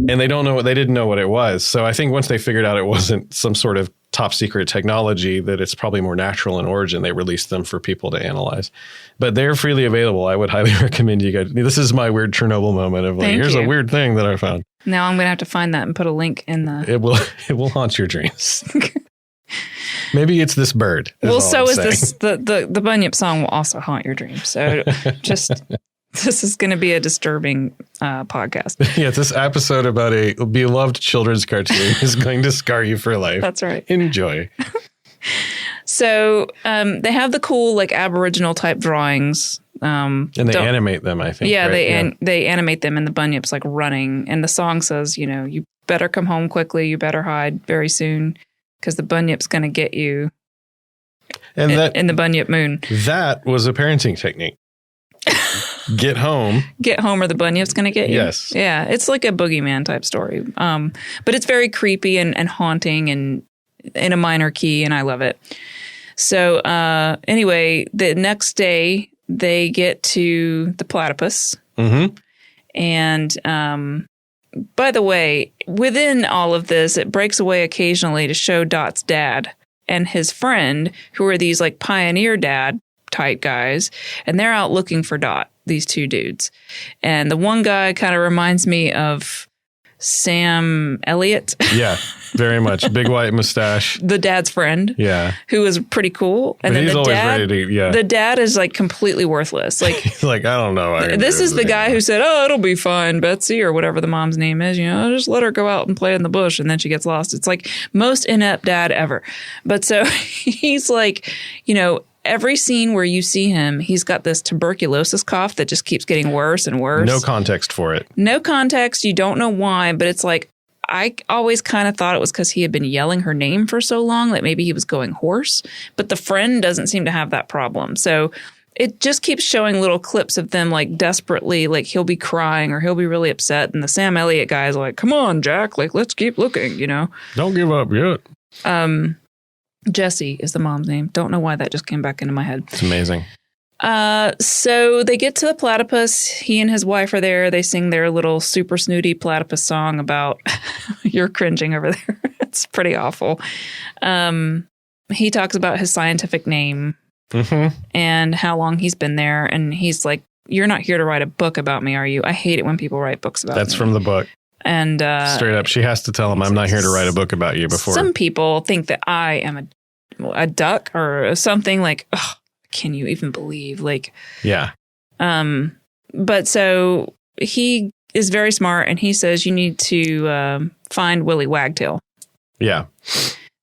And they didn't know what it was. So I think once they figured out it wasn't some sort of top secret technology, that it's probably more natural in origin, they released them for people to analyze. But they're freely available. I would highly recommend you guys. This is my weird Chernobyl moment of like, here's a weird thing that I found. Now I'm going to have to find that and put a link in the... It will haunt your dreams. Maybe it's this bird. Well, so is this. The bunyip song will also haunt your dreams. So this is going to be a disturbing podcast. Yeah, this episode about a beloved children's cartoon is going to scar you for life. That's right. Enjoy. So they have the cool like Aboriginal type drawings. And they animate them, I think. Yeah, right? they animate them, and the bunyip's like running. And the song says, you better come home quickly. You better hide very soon, because the bunyip's going to get you in the bunyip moon. That was a parenting technique. Get home. Get home or the bunyip's going to get you. Yes. Yeah, it's like a boogeyman type story. But it's very creepy and haunting and in a minor key, and I love it. So anyway, the next day they get to the platypus. Mm-hmm. And by the way, within all of this, it breaks away occasionally to show Dot's dad and his friend, who are these like pioneer dad type guys, and they're out looking for Dot, these two dudes. And the one guy kind of reminds me of Sam Elliott. Yeah, very much. Big white mustache. The dad's friend. Yeah. Who is pretty cool. And but then he's the always dad, ready to, yeah. The dad is like completely worthless. Like, he's like, I don't know. This is the guy who said, oh, it'll be fine, Betsy, or whatever the mom's name is. Just let her go out and play in the bush, and then she gets lost. It's like most inept dad ever. But so he's like, every scene where you see him, he's got this tuberculosis cough that just keeps getting worse and worse. No context for it. No context. You don't know why, but it's like, I always kind of thought it was because he had been yelling her name for so long that maybe he was going hoarse. But the friend doesn't seem to have that problem. So it just keeps showing little clips of them like desperately, like he'll be crying or he'll be really upset. And the Sam Elliott guy is like, come on, Jack, like, let's keep looking, Don't give up yet. Jessie is the mom's name. Don't know why that just came back into my head. It's amazing. So they get to the platypus. He and his wife are there. They sing their little super snooty platypus song about you're cringing over there. It's pretty awful. He talks about his scientific name and how long he's been there. And he's like, you're not here to write a book about me, are you? I hate it when people write books about me. That's from the book. And straight up, she has to tell him, I'm not here to write a book about you before. Some people think that I am a duck or something like, ugh, can you even believe? Like, yeah. But so he is very smart, and he says you need to find Willy Wagtail. Yeah.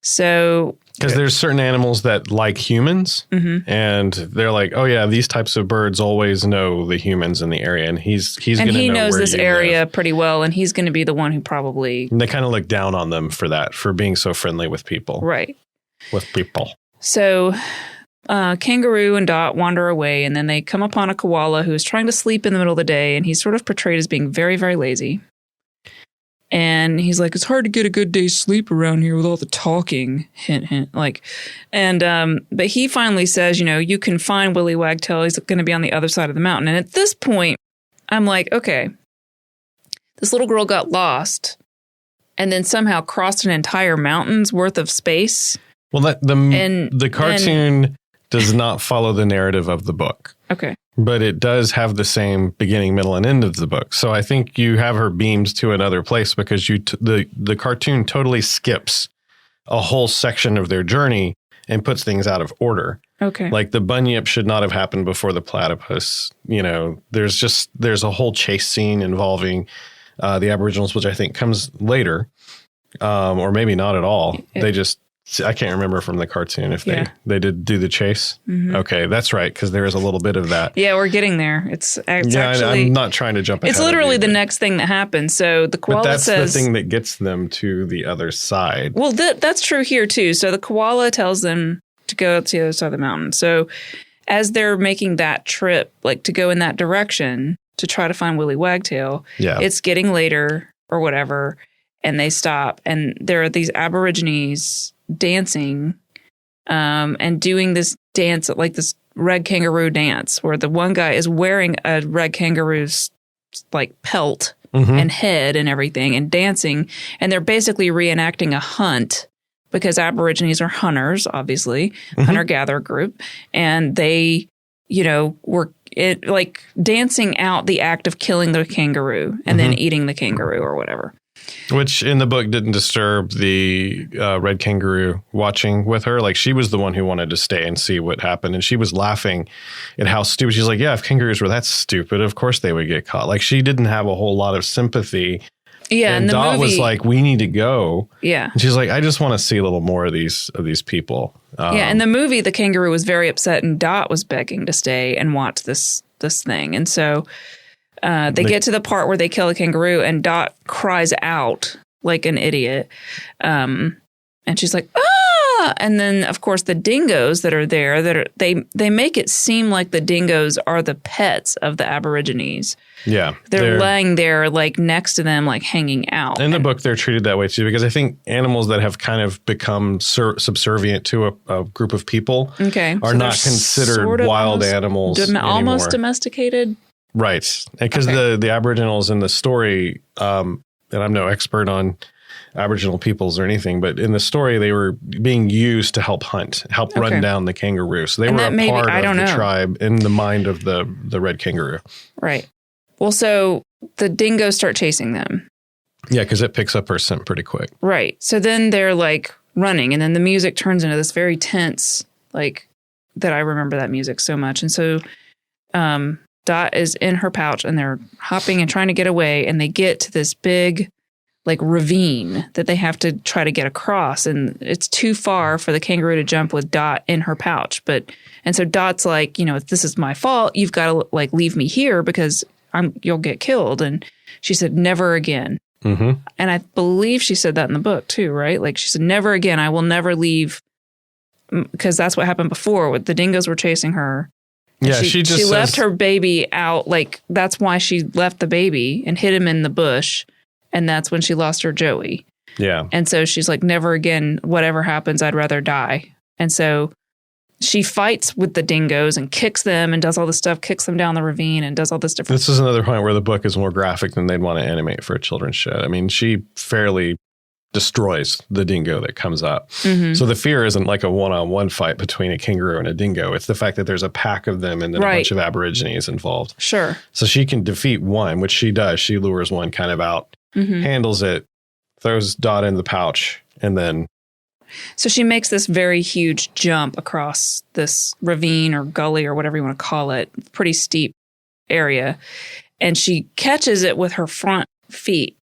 So because there's certain animals that like humans, and they're like, oh yeah, these types of birds always know the humans in the area, and he's going to know he knows where this you area live. pretty well, and he's going to be the one who probably. And they kind of look down on them for that, for being so friendly with people. Right. With people. So Kangaroo and Dot wander away, and then they come upon a koala who is trying to sleep in the middle of the day, and he's sort of portrayed as being very, very lazy. And he's like, it's hard to get a good day's sleep around here with all the talking. Hint, hint. Like, and but he finally says, you can find Willy Wagtail. He's going to be on the other side of the mountain. And at this point, I'm like, okay, this little girl got lost and then somehow crossed an entire mountain's worth of space. Well, the cartoon does not follow the narrative of the book. Okay. But it does have the same beginning, middle, and end of the book. So I think you have her beamed to another place because the cartoon totally skips a whole section of their journey and puts things out of order. Okay. Like the bunyip should not have happened before the platypus. There's a whole chase scene involving the Aboriginals, which I think comes later, or maybe not at all. I can't remember from the cartoon if they did do the chase. Mm-hmm. Okay, that's right, because there is a little bit of that. Yeah, we're getting there. It's actually... I'm not trying to jump ahead. It's literally the next thing that happens. So the koala says... But that's the thing that gets them to the other side. Well, that's true here, too. So the koala tells them to go to the other side of the mountain. So as they're making that trip, like to go in that direction to try to find Willy Wagtail, it's getting later or whatever, and they stop. And there are these Aborigines dancing and doing this dance, like this red kangaroo dance, where the one guy is wearing a red kangaroo's like pelt and head and everything and dancing. And they're basically reenacting a hunt because Aborigines are hunters, obviously, hunter-gatherer group. And they, were like dancing out the act of killing the kangaroo and then eating the kangaroo or whatever. Which in the book didn't disturb the red kangaroo watching with her. Like she was the one who wanted to stay and see what happened. And she was laughing at how stupid. She's like, yeah, if kangaroos were that stupid, of course they would get caught. Like she didn't have a whole lot of sympathy. Yeah. And Dot was like, we need to go. Yeah. And she's like, I just want to see a little more of these people. In the movie, the kangaroo was very upset and Dot was begging to stay and watch this thing. And so they get to the part where they kill the kangaroo and Dot cries out like an idiot. And she's like, ah! And then, of course, the dingoes that are there, they make it seem like the dingoes are the pets of the Aborigines. Yeah. They're laying there like next to them, like hanging out. In the book, they're treated that way, too, because I think animals that have kind of become subservient to a group of people are not considered sort of wild animals anymore. Almost domesticated. Right. Because the Aboriginals in the story, and I'm no expert on Aboriginal peoples or anything, but in the story, they were being used to help hunt, run down the kangaroo. So they were a part of the tribe in the mind of the red kangaroo. Right. Well, so the dingoes start chasing them. Yeah, because it picks up her scent pretty quick. Right. So then they're like running, and then the music turns into this very tense, like that I remember that music so much. And so Dot is in her pouch and they're hopping and trying to get away, and they get to this big like ravine that they have to try to get across, and it's too far for the kangaroo to jump with Dot in her pouch. And so Dot's like, if this is my fault, you've got to like leave me here because you'll get killed. And she said, never again. Mm-hmm. And I believe she said that in the book too, right? Like she said, never again. I will never leave, because that's what happened before. The dingoes were chasing her. Yeah, she left her baby out. Like that's why she left the baby and hid him in the bush. And that's when she lost her Joey. Yeah. And so she's like, never again, whatever happens, I'd rather die. And so she fights with the dingoes and kicks them and does all this stuff, kicks them down the ravine and does all this different. This is another point where the book is more graphic than they'd want to animate for a children's show. I mean, she fairly destroys the dingo that comes up. Mm-hmm. So the fear isn't like a one-on-one fight between a kangaroo and a dingo. It's the fact that there's a pack of them and then a bunch of Aborigines involved. Sure. So she can defeat one, which she does. She lures one kind of out, handles it, throws Dot in the pouch, and then... So she makes this very huge jump across this ravine or gully or whatever you want to call it, pretty steep area, and she catches it with her front feet.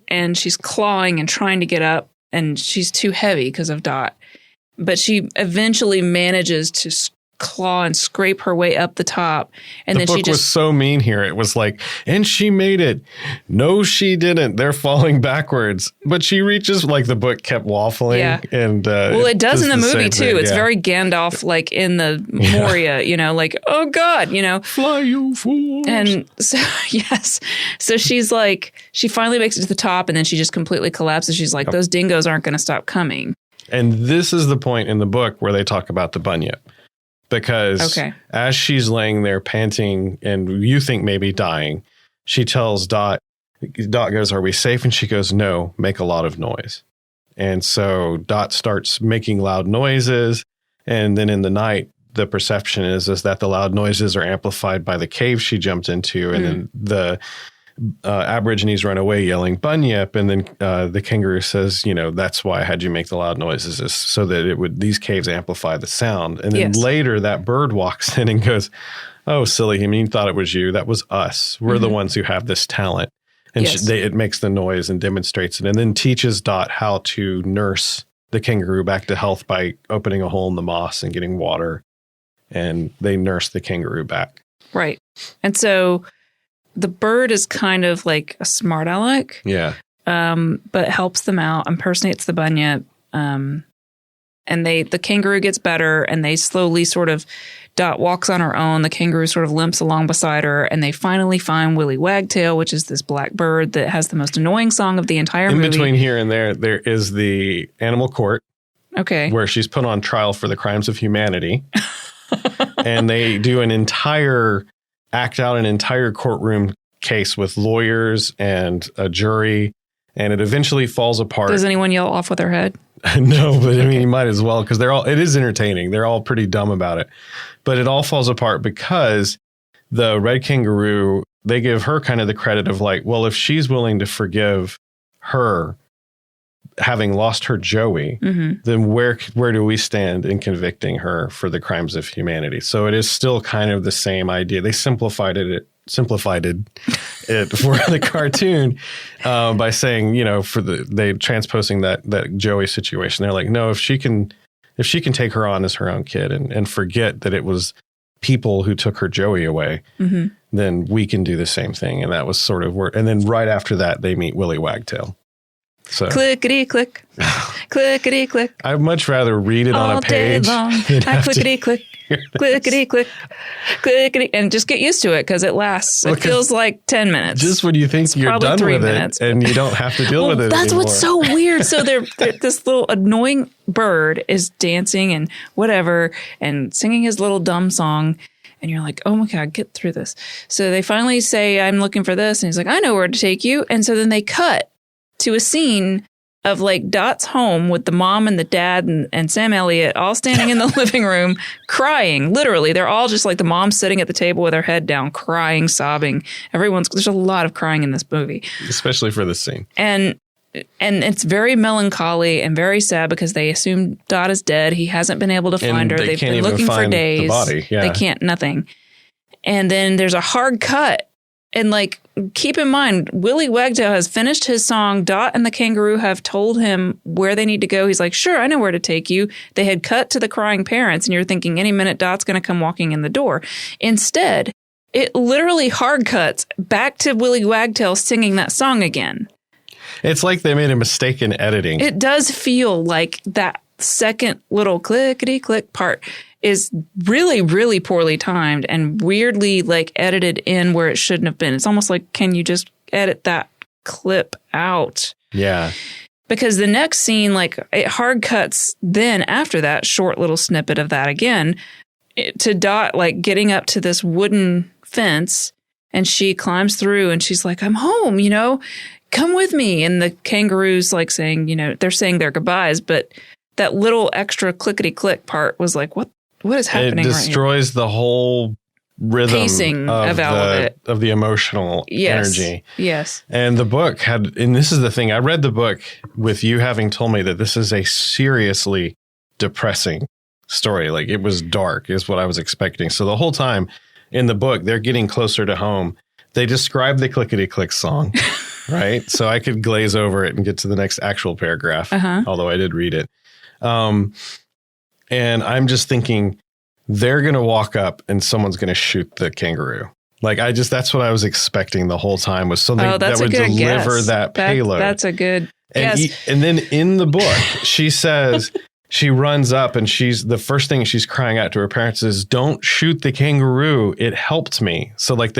And she's clawing and trying to get up, and she's too heavy because of Dot. But she eventually manages to claw and scrape her way up the top. And then the book she just was so mean here. It was like, and she made it. No, she didn't. They're falling backwards. But she reaches, like the book kept waffling. Yeah. And well, it does in the movie too. Thing. It's very Gandalf, like in the Moria, you know, like, oh God, you know. Fly, you fools. And so, yes. So she's like, she finally makes it to the top and then she just completely collapses. She's like, those dingoes aren't going to stop coming. And this is the point in the book where they talk about the bunyip. Because as she's laying there panting and you think maybe dying, she tells Dot goes, are we safe? And she goes, no, make a lot of noise. And so Dot starts making loud noises. And then in the night, the perception is that the loud noises are amplified by the cave she jumped into. And then the Aborigines run away yelling bunyip. And then the kangaroo says, you know, that's why I had you make the loud noises, is so that these caves amplify the sound. And then later that bird walks in and goes, oh, silly. I mean, you thought it was you. That was us. We're the ones who have this talent. And it makes the noise and demonstrates it, and then teaches Dot how to nurse the kangaroo back to health by opening a hole in the moss and getting water. And they nurse the kangaroo back. Right. And so the bird is kind of like a smart aleck. Yeah. But helps them out, impersonates the bunyip. And the kangaroo gets better and they slowly sort of, Dot walks on her own. The kangaroo sort of limps along beside her and they finally find Willy Wagtail, which is this black bird that has the most annoying song of the entire movie. In between here and there is the animal court. Okay. Where she's put on trial for the crimes of humanity. And they do act out an entire courtroom case with lawyers and a jury, and it eventually falls apart. Does anyone yell off with their head? No, but I mean, you might as well, because it is entertaining. They're all pretty dumb about it, but it all falls apart because the red kangaroo, they give her kind of the credit of like, well, if she's willing to forgive her having lost her Joey, then where do we stand in convicting her for the crimes of humanity? So it is still kind of the same idea. They simplified it for the cartoon by saying, you know, they transposing that Joey situation. They're like, no, if she can take her on as her own kid and forget that it was people who took her Joey away, then we can do the same thing. And that was sort of where, and then right after that, they meet Willy Wagtail. So clickety click, clickety click. I'd much rather read it on a page. All day long. I clickety click, clickety click, clickety, and just get used to it because it lasts. It feels like 10 minutes. Just when you think you're done with minutes, it, and you don't have to deal with it. That's anymore. What's so weird. So this little annoying bird is dancing and whatever, and singing his little dumb song. And you're like, oh my God, get through this. So they finally say, I'm looking for this. And he's like, I know where to take you. And so then they cut to a scene of like Dot's home with the mom and the dad and Sam Elliott all standing in the living room crying. Literally, they're all just like the mom sitting at the table with her head down, crying, sobbing. There's a lot of crying in this movie. Especially for this scene. And it's very melancholy and very sad because they assume Dot is dead. He hasn't been able to find her. They've been looking for days. The body. Yeah. They can't, nothing. And then there's a hard cut. And like, keep in mind, Willy Wagtail has finished his song. Dot and the kangaroo have told him where they need to go. He's like, sure, I know where to take you. They had cut to the crying parents, and you're thinking any minute Dot's going to come walking in the door. Instead, it literally hard cuts back to Willy Wagtail singing that song again. It's like they made a mistake in editing. It does feel like that second little clickety click part is really, really poorly timed and weirdly like edited in where it shouldn't have been. It's almost like, can you just edit that clip out? Yeah. Because the next scene, like it hard cuts then after that short little snippet of that again to Dot, like getting up to this wooden fence, and she climbs through and she's like, I'm home, you know, come with me. And the kangaroo's like saying, you know, they're saying their goodbyes, but that little extra clickety click part was like, what is happening? It destroys the whole rhythm pacing of the emotional energy. Yes. And the book had, and this is the thing, I read the book with you having told me that this is a seriously depressing story. Like it was dark is what I was expecting. So the whole time in the book, they're getting closer to home. They describe the clickety click song, right? So I could glaze over it and get to the next actual paragraph, although I did read it. And I'm just thinking, they're going to walk up and someone's going to shoot the kangaroo. Like, that's what I was expecting the whole time, was something that would deliver that payload. That's a good guess. And then in the book, she says, she runs up and the first thing she's crying out to her parents is, don't shoot the kangaroo. It helped me. So like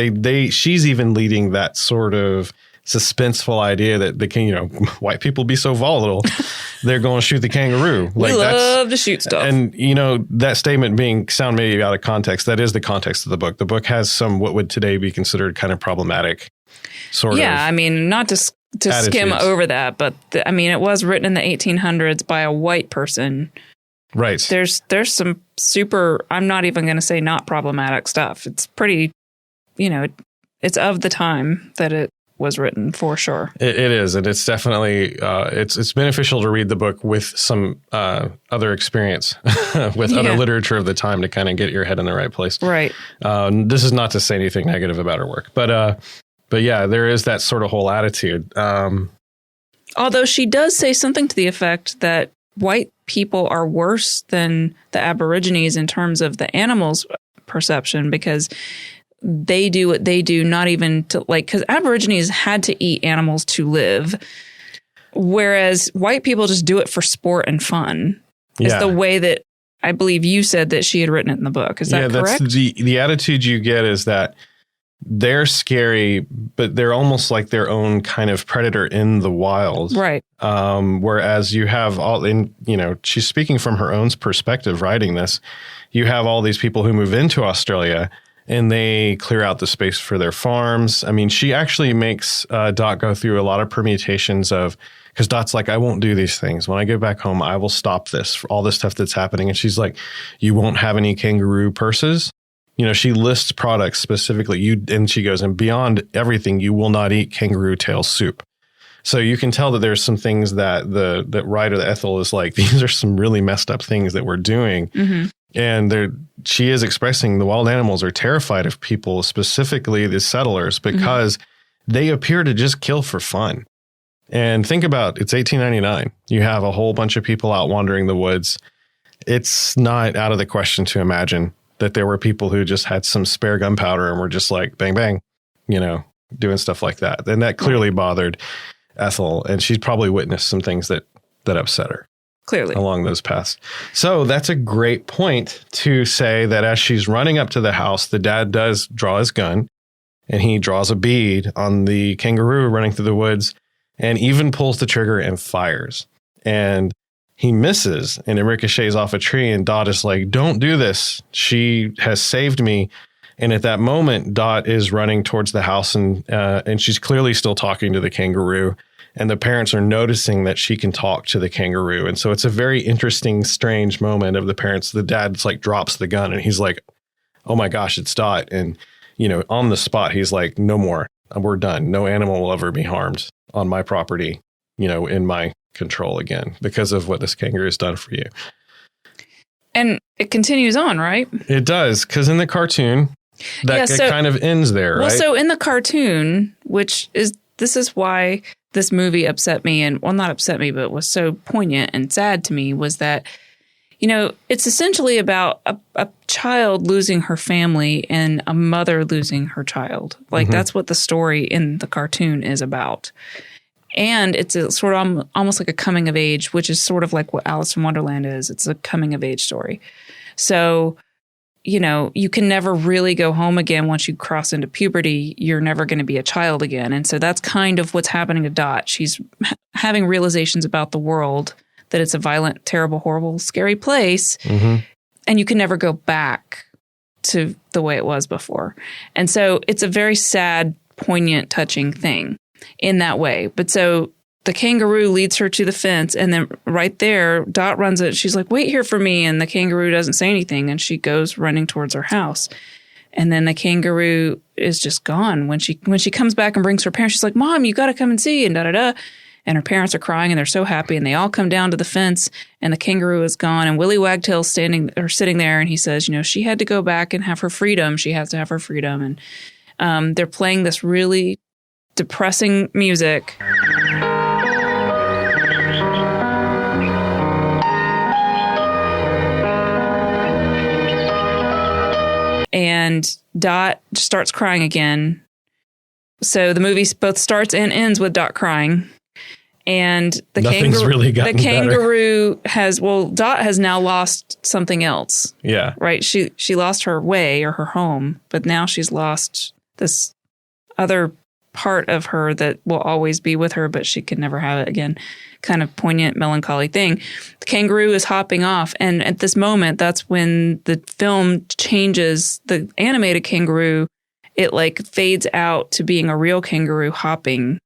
she's even leading that sort of suspenseful idea that white people be so volatile. They're going to shoot the kangaroo. We love to shoot stuff. And, that statement sound maybe out of context. That is the context of the book. The book has some what would today be considered kind of problematic sort of. Yeah, I mean, not to skim over that, but it was written in the 1800s by a white person. Right. There's some super, I'm not even going to say not problematic stuff. It's pretty, it's of the time that it was written, for sure. It is, and it's definitely it's beneficial to read the book with some other experience with other literature of the time to kind of get your head in the right place. Right. This is not to say anything negative about her work, but yeah, there is that sort of whole attitude. Although she does say something to the effect that white people are worse than the Aborigines in terms of the animals' perception, because they do what they do, not even to because Aborigines had to eat animals to live, whereas white people just do it for sport and fun. Yeah. Is the way that I believe you said that she had written it in the book. Is that correct? That's the attitude you get, is that they're scary, but they're almost like their own kind of predator in the wild. Right. Whereas you have she's speaking from her own perspective writing this. You have all these people who move into Australia and they clear out the space for their farms. I mean, she actually makes Dot go through a lot of permutations because Dot's like, I won't do these things. When I get back home, I will stop this, all this stuff that's happening. And she's like, you won't have any kangaroo purses. She lists products specifically. And she goes, and beyond everything, you will not eat kangaroo tail soup. So you can tell that there's some things that that writer, Ethel, is like, these are some really messed up things that we're doing. Mm-hmm. And she is expressing the wild animals are terrified of people, specifically the settlers, because they appear to just kill for fun. And think about, it's 1899. You have a whole bunch of people out wandering the woods. It's not out of the question to imagine that there were people who just had some spare gunpowder and were just like, bang, bang, doing stuff like that. And that clearly bothered Ethel. And she's probably witnessed some things that upset her. Clearly. Along those paths. So that's a great point to say that as she's running up to the house, the dad does draw his gun and he draws a bead on the kangaroo running through the woods and even pulls the trigger and fires. And he misses and it ricochets off a tree. And Dot is like, don't do this. She has saved me. And at that moment, Dot is running towards the house and she's clearly still talking to the kangaroo. And the parents are noticing that she can talk to the kangaroo. And so it's a very interesting, strange moment of the parents. The dad drops the gun and he's like, oh my gosh, it's Dot. And, on the spot, he's like, no more. We're done. No animal will ever be harmed on my property, in my control again because of what this kangaroo has done for you. And it continues on, right? It does. Because in the cartoon, it kind of ends there, right? Well, so in the cartoon, this is why this movie upset me, and not upset me, but was so poignant and sad to me, was that, it's essentially about a child losing her family and a mother losing her child. Like that's what the story in the cartoon is about. And it's a sort of almost like a coming of age, which is sort of like what Alice in Wonderland is. It's a coming of age story. So, you can never really go home again once you cross into puberty. You're never going to be a child again. And so that's kind of what's happening to Dot. She's having realizations about the world, that it's a violent, terrible, horrible, scary place. Mm-hmm. And you can never go back to the way it was before. And so it's a very sad, poignant, touching thing in that way. But so the kangaroo leads her to the fence, and then right there, Dot runs it. She's like, wait here for me. And the kangaroo doesn't say anything, and she goes running towards her house. And then the kangaroo is just gone. When she comes back and brings her parents, she's like, Mom, you got to come and see, and da-da-da. And her parents are crying, and they're so happy, and they all come down to the fence, and the kangaroo is gone. And Willie Wagtail's sitting there, and he says, she had to go back and have her freedom. She has to have her freedom. And they're playing this really depressing music. And Dot starts crying again. So the movie both starts and ends with Dot crying. And the kangaroo Dot has now lost something else. Yeah. Right? She lost her way or her home, but now she's lost this other part of her that will always be with her, but she can never have it again. Kind of poignant, melancholy thing. The kangaroo is hopping off. And at this moment, that's when the film changes. The animated kangaroo, it like fades out to being a real kangaroo hopping.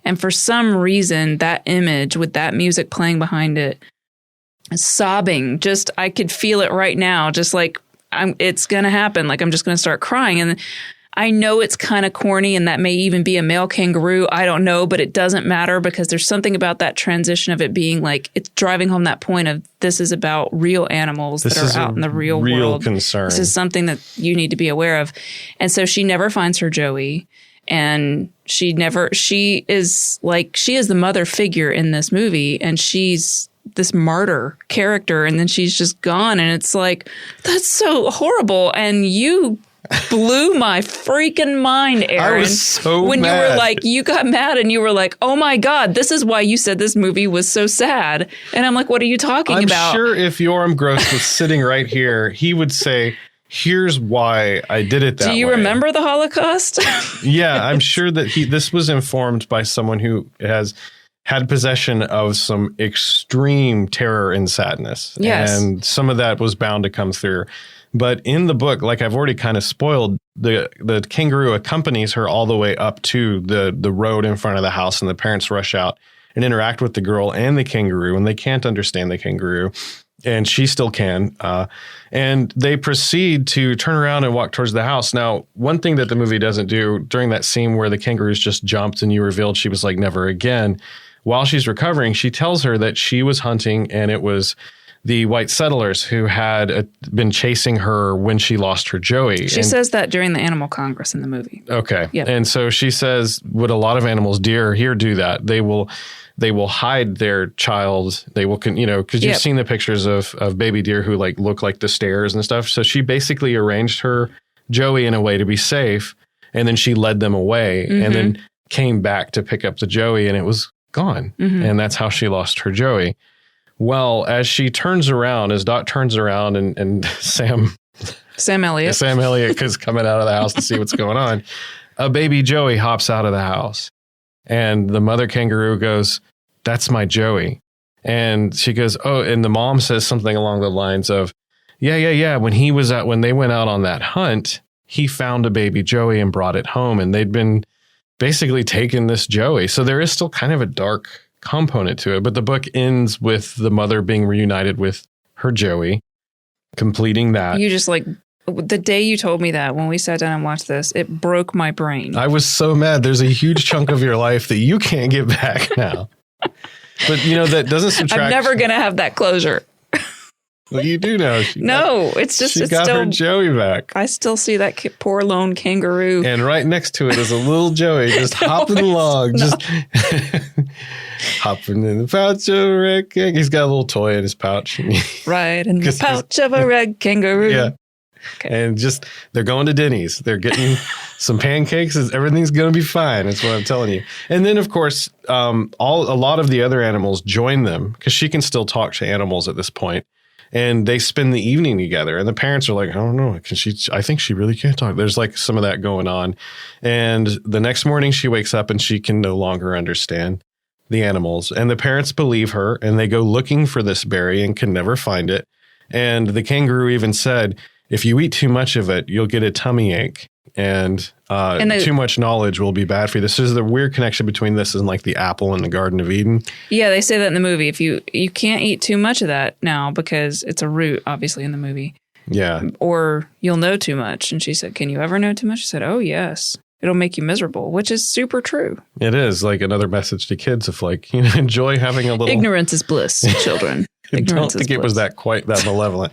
And for some reason, that image with that music playing behind it, sobbing, just I could feel it right now. Just like it's going to happen. Like I'm just going to start crying. And I know it's kind of corny and that may even be a male kangaroo. I don't know, but it doesn't matter because there's something about that transition of it being like it's driving home that point of this is about real animals that are out in the real world. Concern. This is something that you need to be aware of. And so she never finds her Joey. And she is the mother figure in this movie, and she's this martyr character, and then she's just gone. And it's like, that's so horrible. And you blew my freaking mind, Aaron. I was so when mad. You were like, you got mad and you were like, oh my God, this is why you said this movie was so sad. And I'm like, what are you talking about? I'm sure if Yoram Gross was sitting right here, he would say, here's why I did it that way. Do you remember the Holocaust? Yeah, I'm sure that this was informed by someone who has had possession of some extreme terror and sadness. Yes. And some of that was bound to come through. But in the book, like I've already kind of spoiled, the kangaroo accompanies her all the way up to the road in front of the house, and the parents rush out and interact with the girl and the kangaroo, and they can't understand the kangaroo. And she still can. And they proceed to turn around and walk towards the house. Now, one thing that the movie doesn't do during that scene where the kangaroos just jumped and you revealed she was like, never again. While she's recovering, she tells her that she was hunting and it was the white settlers who had been chasing her when she lost her Joey. She says that during the Animal Congress in the movie. Okay. Yep. And so she says, would a lot of animals, deer here, do that? They will hide their child. They will, because you've seen the pictures of baby deer who like look like the stairs and stuff. So she basically arranged her Joey in a way to be safe. And then she led them away and then came back to pick up the Joey and it was gone. And that's how she lost her Joey. Well, as she turns around, as Dot turns around and Sam Elliott is coming out of the house to see what's going on, a baby Joey hops out of the house. And the mother kangaroo goes, that's my Joey. And she goes, oh, and the mom says something along the lines of, yeah. When they went out on that hunt, he found a baby Joey and brought it home. And they'd been basically taking this Joey. So there is still kind of a dark component to it. But the book ends with the mother being reunited with her Joey, completing that. You just like, the day you told me that, when we sat down and watched this, it broke my brain. I was so mad. There's a huge chunk of your life that you can't get back now. But, that doesn't subtract. I'm never going to have that closure. Well, you do know. She got her Joey back. I still see that poor lone kangaroo. And right next to it is a little Joey just hopping along. No. Just hopping in the pouch of a red kangaroo. He's got a little toy in his pouch. Right in the pouch of a red kangaroo. Yeah. Okay. And they're going to Denny's. They're getting some pancakes. Everything's going to be fine. That's what I'm telling you. And then, of course, a lot of the other animals join them because she can still talk to animals at this point. And they spend the evening together. And the parents are like, I don't know. I think she really can't talk. There's like some of that going on. And the next morning she wakes up and she can no longer understand the animals. And the parents believe her and they go looking for this berry and can never find it. And the kangaroo even said, if you eat too much of it, you'll get a tummy ache. And too much knowledge will be bad for you. This is the weird connection between this and like the apple in the Garden of Eden. Yeah, they say that in the movie. If you can't eat too much of that now because it's a root, obviously, in the movie. Yeah. Or you'll know too much. And she said, can you ever know too much? She said, oh, yes. It'll make you miserable, which is super true. It is like another message to kids of like, enjoy having a little. Ignorance is bliss, children. I don't think it was quite that malevolent.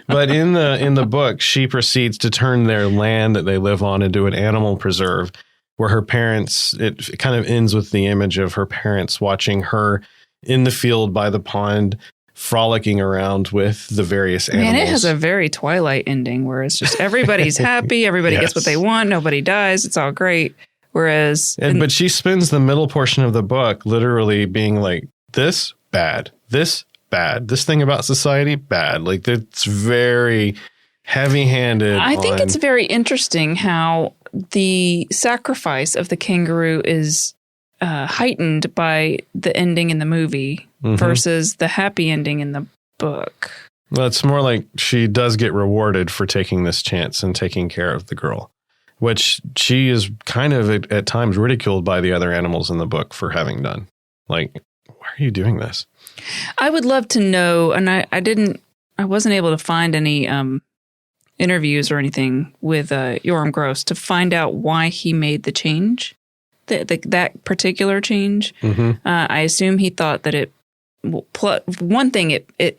But in the book, she proceeds to turn their land that they live on into an animal preserve where her parents, it kind of ends with the image of her parents watching her in the field by the pond, frolicking around with the various animals. Man, it has a very Twilight ending where it's just everybody's happy, everybody gets what they want, nobody dies, it's all great. Whereas... but she spends the middle portion of the book literally being like, this, bad. This, bad. This thing about society, bad. Like, it's very heavy-handed. I think it's very interesting how the sacrifice of the kangaroo is heightened by the ending in the movie versus the happy ending in the book. Well, it's more like she does get rewarded for taking this chance and taking care of the girl, which she is kind of at times ridiculed by the other animals in the book for having done. Like, why are you doing this? I would love to know, and I wasn't able to find any interviews or anything with Yoram Gross to find out why he made the change. That particular change. I assume he thought that it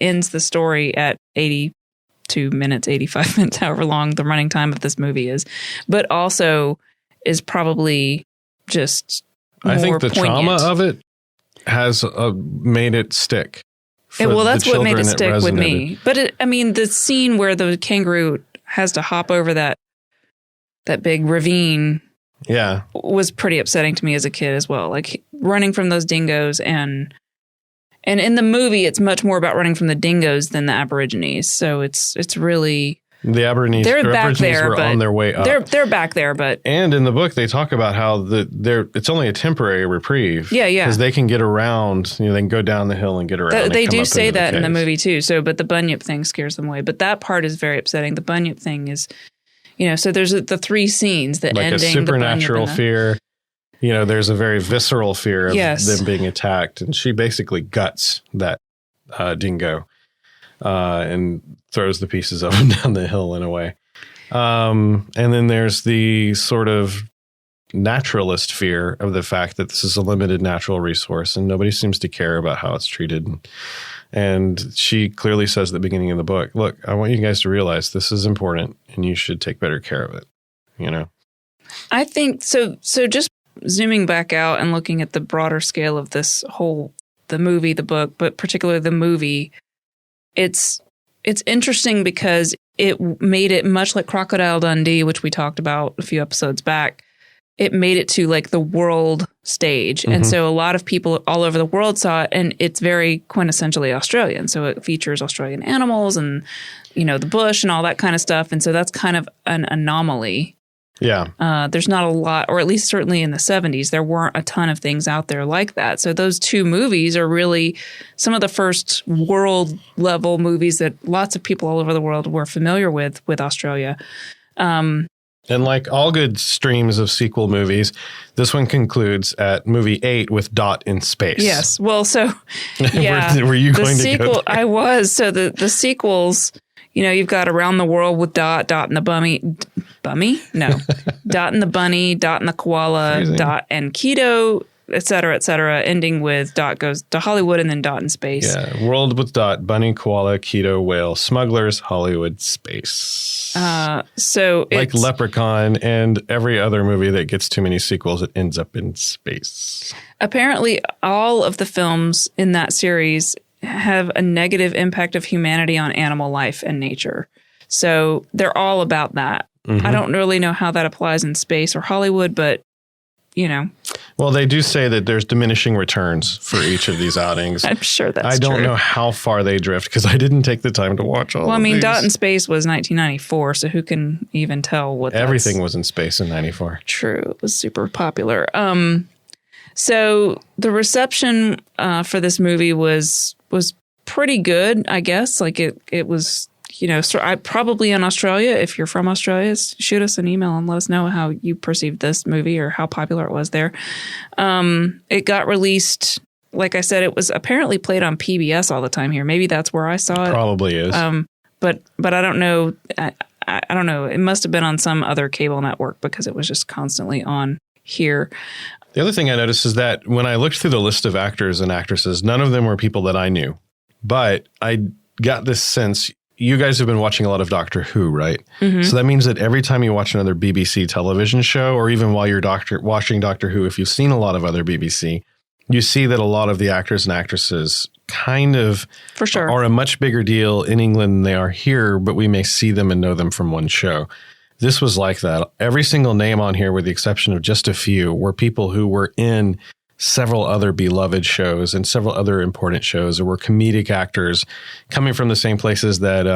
ends the story at 82 minutes, 85 minutes, however long the running time of this movie is, but also is probably just more I think the poignant. trauma of it has made it stick. Well, that's what made it stick with me. But the scene where the kangaroo has to hop over that big ravine, was pretty upsetting to me as a kid as well. Like running from those dingoes, and in the movie, it's much more about running from the dingoes than the Aborigines. So it's really the Aborigines. They're back there, were on their way up. They're back there, but and in the book they talk about how it's only a temporary reprieve. Yeah, because they can get around. They can go down the hill and get around. They do say that in the movie too. So, but the bunyip thing scares them away. But that part is very upsetting. The bunyip thing is. So there's the three scenes, the like ending, a supernatural fear. There's a very visceral fear of them being attacked. And she basically guts that dingo and throws the pieces of him down the hill in a way. And then there's the sort of naturalist fear of the fact that this is a limited natural resource and nobody seems to care about how it's treated. And she clearly says at the beginning of the book, look, I want you guys to realize this is important and you should take better care of it. I think so. So just zooming back out and looking at the broader scale of this the movie, the book, but particularly the movie, it's interesting because it made it much like Crocodile Dundee, which we talked about a few episodes back. It made it to like the world stage. And so a lot of people all over the world saw it, and it's very quintessentially Australian. So it features Australian animals and, the bush and all that kind of stuff. And so that's kind of an anomaly. Yeah. There's not a lot, or at least certainly in the 70s, there weren't a ton of things out there like that. So those two movies are really some of the first world level movies that lots of people all over the world were familiar with Australia. And like all good streams of sequel movies, this one concludes at movie 8 with Dot in space. Yes. Well, so yeah. were you going to go there? I was. So the sequels, you've got Around the World with Dot and the Bummy. No. Dot and the Bunny, Dot and the Koala, Freezing. Dot and Keto, et cetera, ending with Dot goes to Hollywood and then Dot in space. Yeah. World with Dot, Bunny, Koala, Keto, Whale, Smugglers, Hollywood, Space. So like Leprechaun and every other movie that gets too many sequels, it ends up in space. Apparently, all of the films in that series have a negative impact of humanity on animal life and nature. So they're all about that. I don't really know how that applies in space or Hollywood, but Well, they do say that there's diminishing returns for each of these outings. I'm sure that's true. I don't know how far they drift because I didn't take the time to watch all of these. Dot in Space was 1994, so who can even tell what everything was in space in 94. True. It was super popular. So the reception for this movie was pretty good, I guess. Like it was, probably in Australia. If you're from Australia, shoot us an email and let us know how you perceived this movie or how popular it was there. It got released, like I said, it was apparently played on PBS all the time here. Maybe that's where I saw it. Probably is. But I don't know. I don't know. It must have been on some other cable network because it was just constantly on here. The other thing I noticed is that when I looked through the list of actors and actresses, none of them were people that I knew. But I got this sense, you guys have been watching a lot of Doctor Who, right? Mm-hmm. So that means that every time you watch another BBC television show, or even while you're watching Doctor Who, if you've seen a lot of other BBC, you see that a lot of the actors and actresses kind of for sure are a much bigger deal in England than they are here, but we may see them and know them from one show. This was like that. Every single name on here, with the exception of just a few, were people who were in several other beloved shows and several other important shows, or were comedic actors coming from the same places that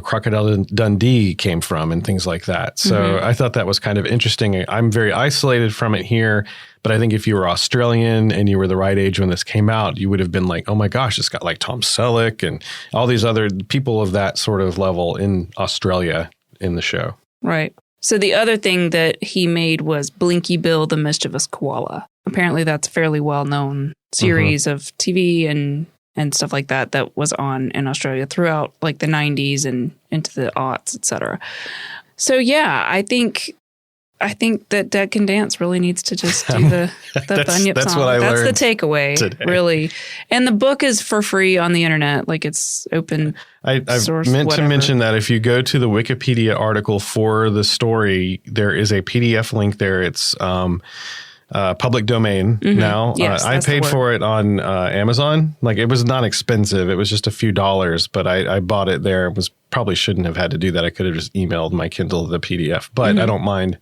Crocodile Dundee came from and things like that. So I thought that was kind of interesting. I'm very isolated from it here, but I think if you were Australian and you were the right age when this came out, you would have been like, oh my gosh, it's got like Tom Selleck and all these other people of that sort of level in Australia in the show. Right. So the other thing that he made was Blinky Bill, the Mischievous Koala. Apparently that's a fairly well-known series of TV and stuff like that was on in Australia throughout like the 90s and into the aughts, etc. So yeah, I think that Dead Can Dance really needs to just do the Bunyip that's song. What I that's learned the takeaway, today. Really. And the book is for free on the internet. Like it's open source. I meant to mention that if you go to the Wikipedia article for the story, there is a PDF link there. It's public domain now. Yes, I paid for it on Amazon. Like it was not expensive. It was just a few dollars, but I bought it there. Probably shouldn't have had to do that. I could have just emailed my Kindle the PDF, but I don't mind,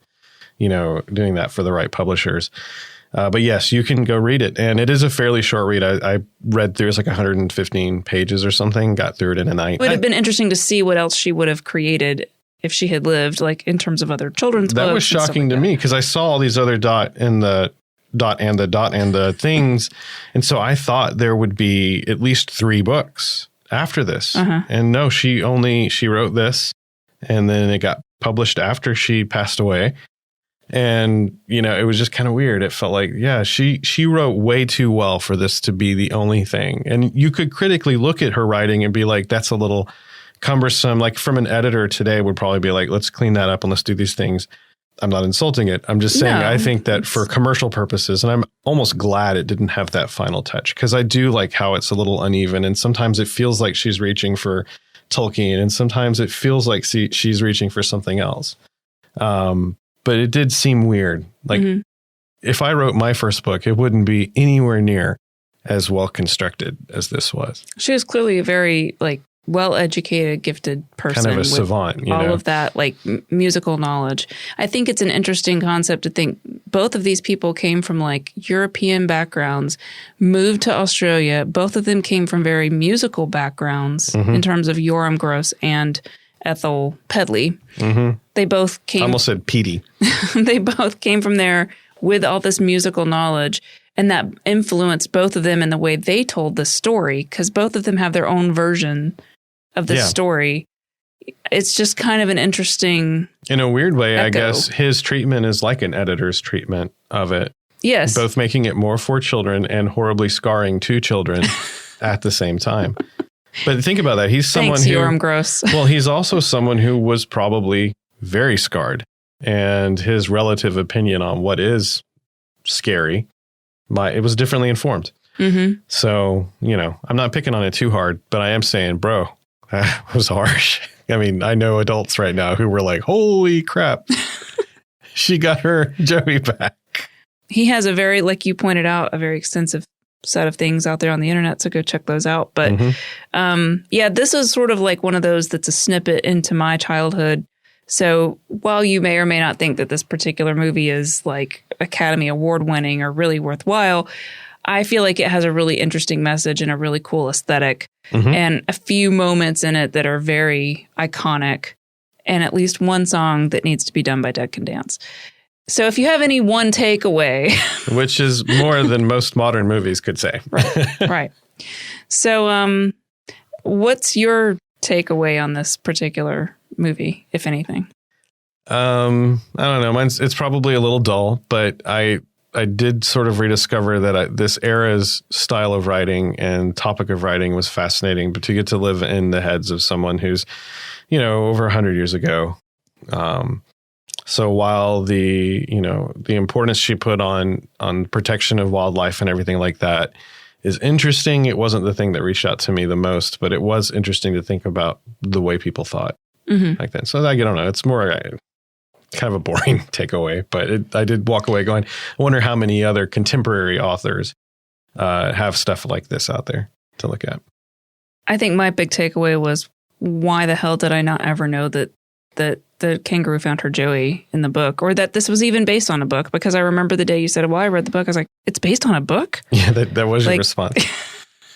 doing that for the right publishers. But yes, you can go read it. And it is a fairly short read. I read through, it's like 115 pages or something, got through it in a night. It would have been interesting to see what else she would have created if she had lived, like in terms of other children's books. That was shocking to me because I saw all these other dot and the things. And so I thought there would be at least 3 books after this. And no, she wrote this and then it got published after she passed away. And, it was just kind of weird. It felt like, yeah, she wrote way too well for this to be the only thing. And you could critically look at her writing and be like, that's a little cumbersome. Like from an editor today would probably be like, let's clean that up and let's do these things. I'm not insulting it. I'm just saying, I think that for commercial purposes, and I'm almost glad it didn't have that final touch because I do like how it's a little uneven. And sometimes it feels like she's reaching for Tolkien and sometimes it feels like she's reaching for something else. But it did seem weird. Like if I wrote my first book, it wouldn't be anywhere near as well constructed as this was. She was clearly a very well-educated, gifted person. Kind of a savant, all of that musical knowledge. I think it's an interesting concept to think both of these people came from European backgrounds, moved to Australia. Both of them came from very musical backgrounds in terms of Yoram Gross and Ethel Pedley. They both came... I almost said Petey. They both came from there with all this musical knowledge, and that influenced both of them in the way they told the story, because both of them have their own version of the story. It's just kind of an interesting... In a weird way, I guess, his treatment is like an editor's treatment of it. Yes. Both making it more for children and horribly scarring 2 children at the same time. But think about that. He's someone Thanks, Yoram Gross. Well, he's also someone who was probably very scarred, and his relative opinion on what is scary, it was differently informed. So, I'm not picking on it too hard, but I am saying, bro, that was harsh. I mean, I know adults right now who were like, holy crap, she got her Joey back. He has a very, like you pointed out, a very extensive set of things out there on the internet, so go check those out. But this is sort of like one of those that's a snippet into my childhood. So while you may or may not think that this particular movie is like Academy Award winning or really worthwhile, I feel like it has a really interesting message and a really cool aesthetic and a few moments in it that are very iconic, and at least one song that needs to be done by Dead Can Dance. So if you have any one takeaway... Which is more than most modern movies could say. Right. So what's your takeaway on this particular movie, if anything? I don't know. It's probably a little dull, but I did sort of rediscover that this era's style of writing and topic of writing was fascinating, but to get to live in the heads of someone who's, over 100 years ago. So while the importance she put on protection of wildlife and everything like that is interesting, it wasn't the thing that reached out to me the most, but it was interesting to think about the way people thought back then. So I don't know. It's more kind of a boring takeaway, but I did walk away going, I wonder how many other contemporary authors have stuff like this out there to look at. I think my big takeaway was, why the hell did I not ever know that the kangaroo found her Joey in the book, or that this was even based on a book? Because I remember the day you said, well, I read the book. I was like, it's based on a book? Yeah, that was your response.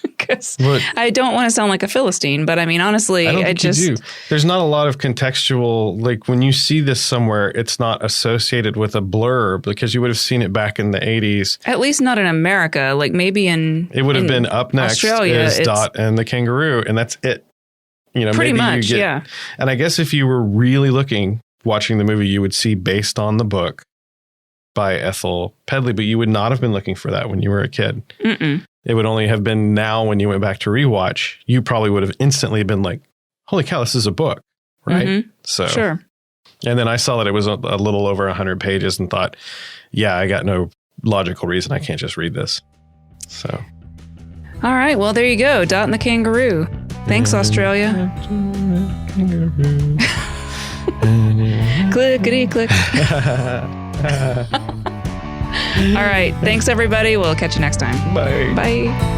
Because I don't want to sound like a Philistine, but I mean, honestly, I just you do. There's not a lot of contextual, like when you see this somewhere, it's not associated with a blurb, because you would have seen it back in the 80s. At least not in America. Like maybe it would have been up next Australia, is Dot and the Kangaroo, and that's it. You know, pretty much, yeah. And I guess if you were really watching the movie, you would see based on the book by Ethel Pedley, but you would not have been looking for that when you were a kid. Mm-mm. It would only have been now when you went back to rewatch, you probably would have instantly been like, holy cow, this is a book, right? Mm-hmm. So, sure. And then I saw that it was a little over 100 pages and thought, yeah, I got no logical reason I can't just read this. So. All right. Well, there you go. Dot and the Kangaroo. Thanks, Australia. Clickety click. All right. Thanks, everybody. We'll catch you next time. Bye. Bye.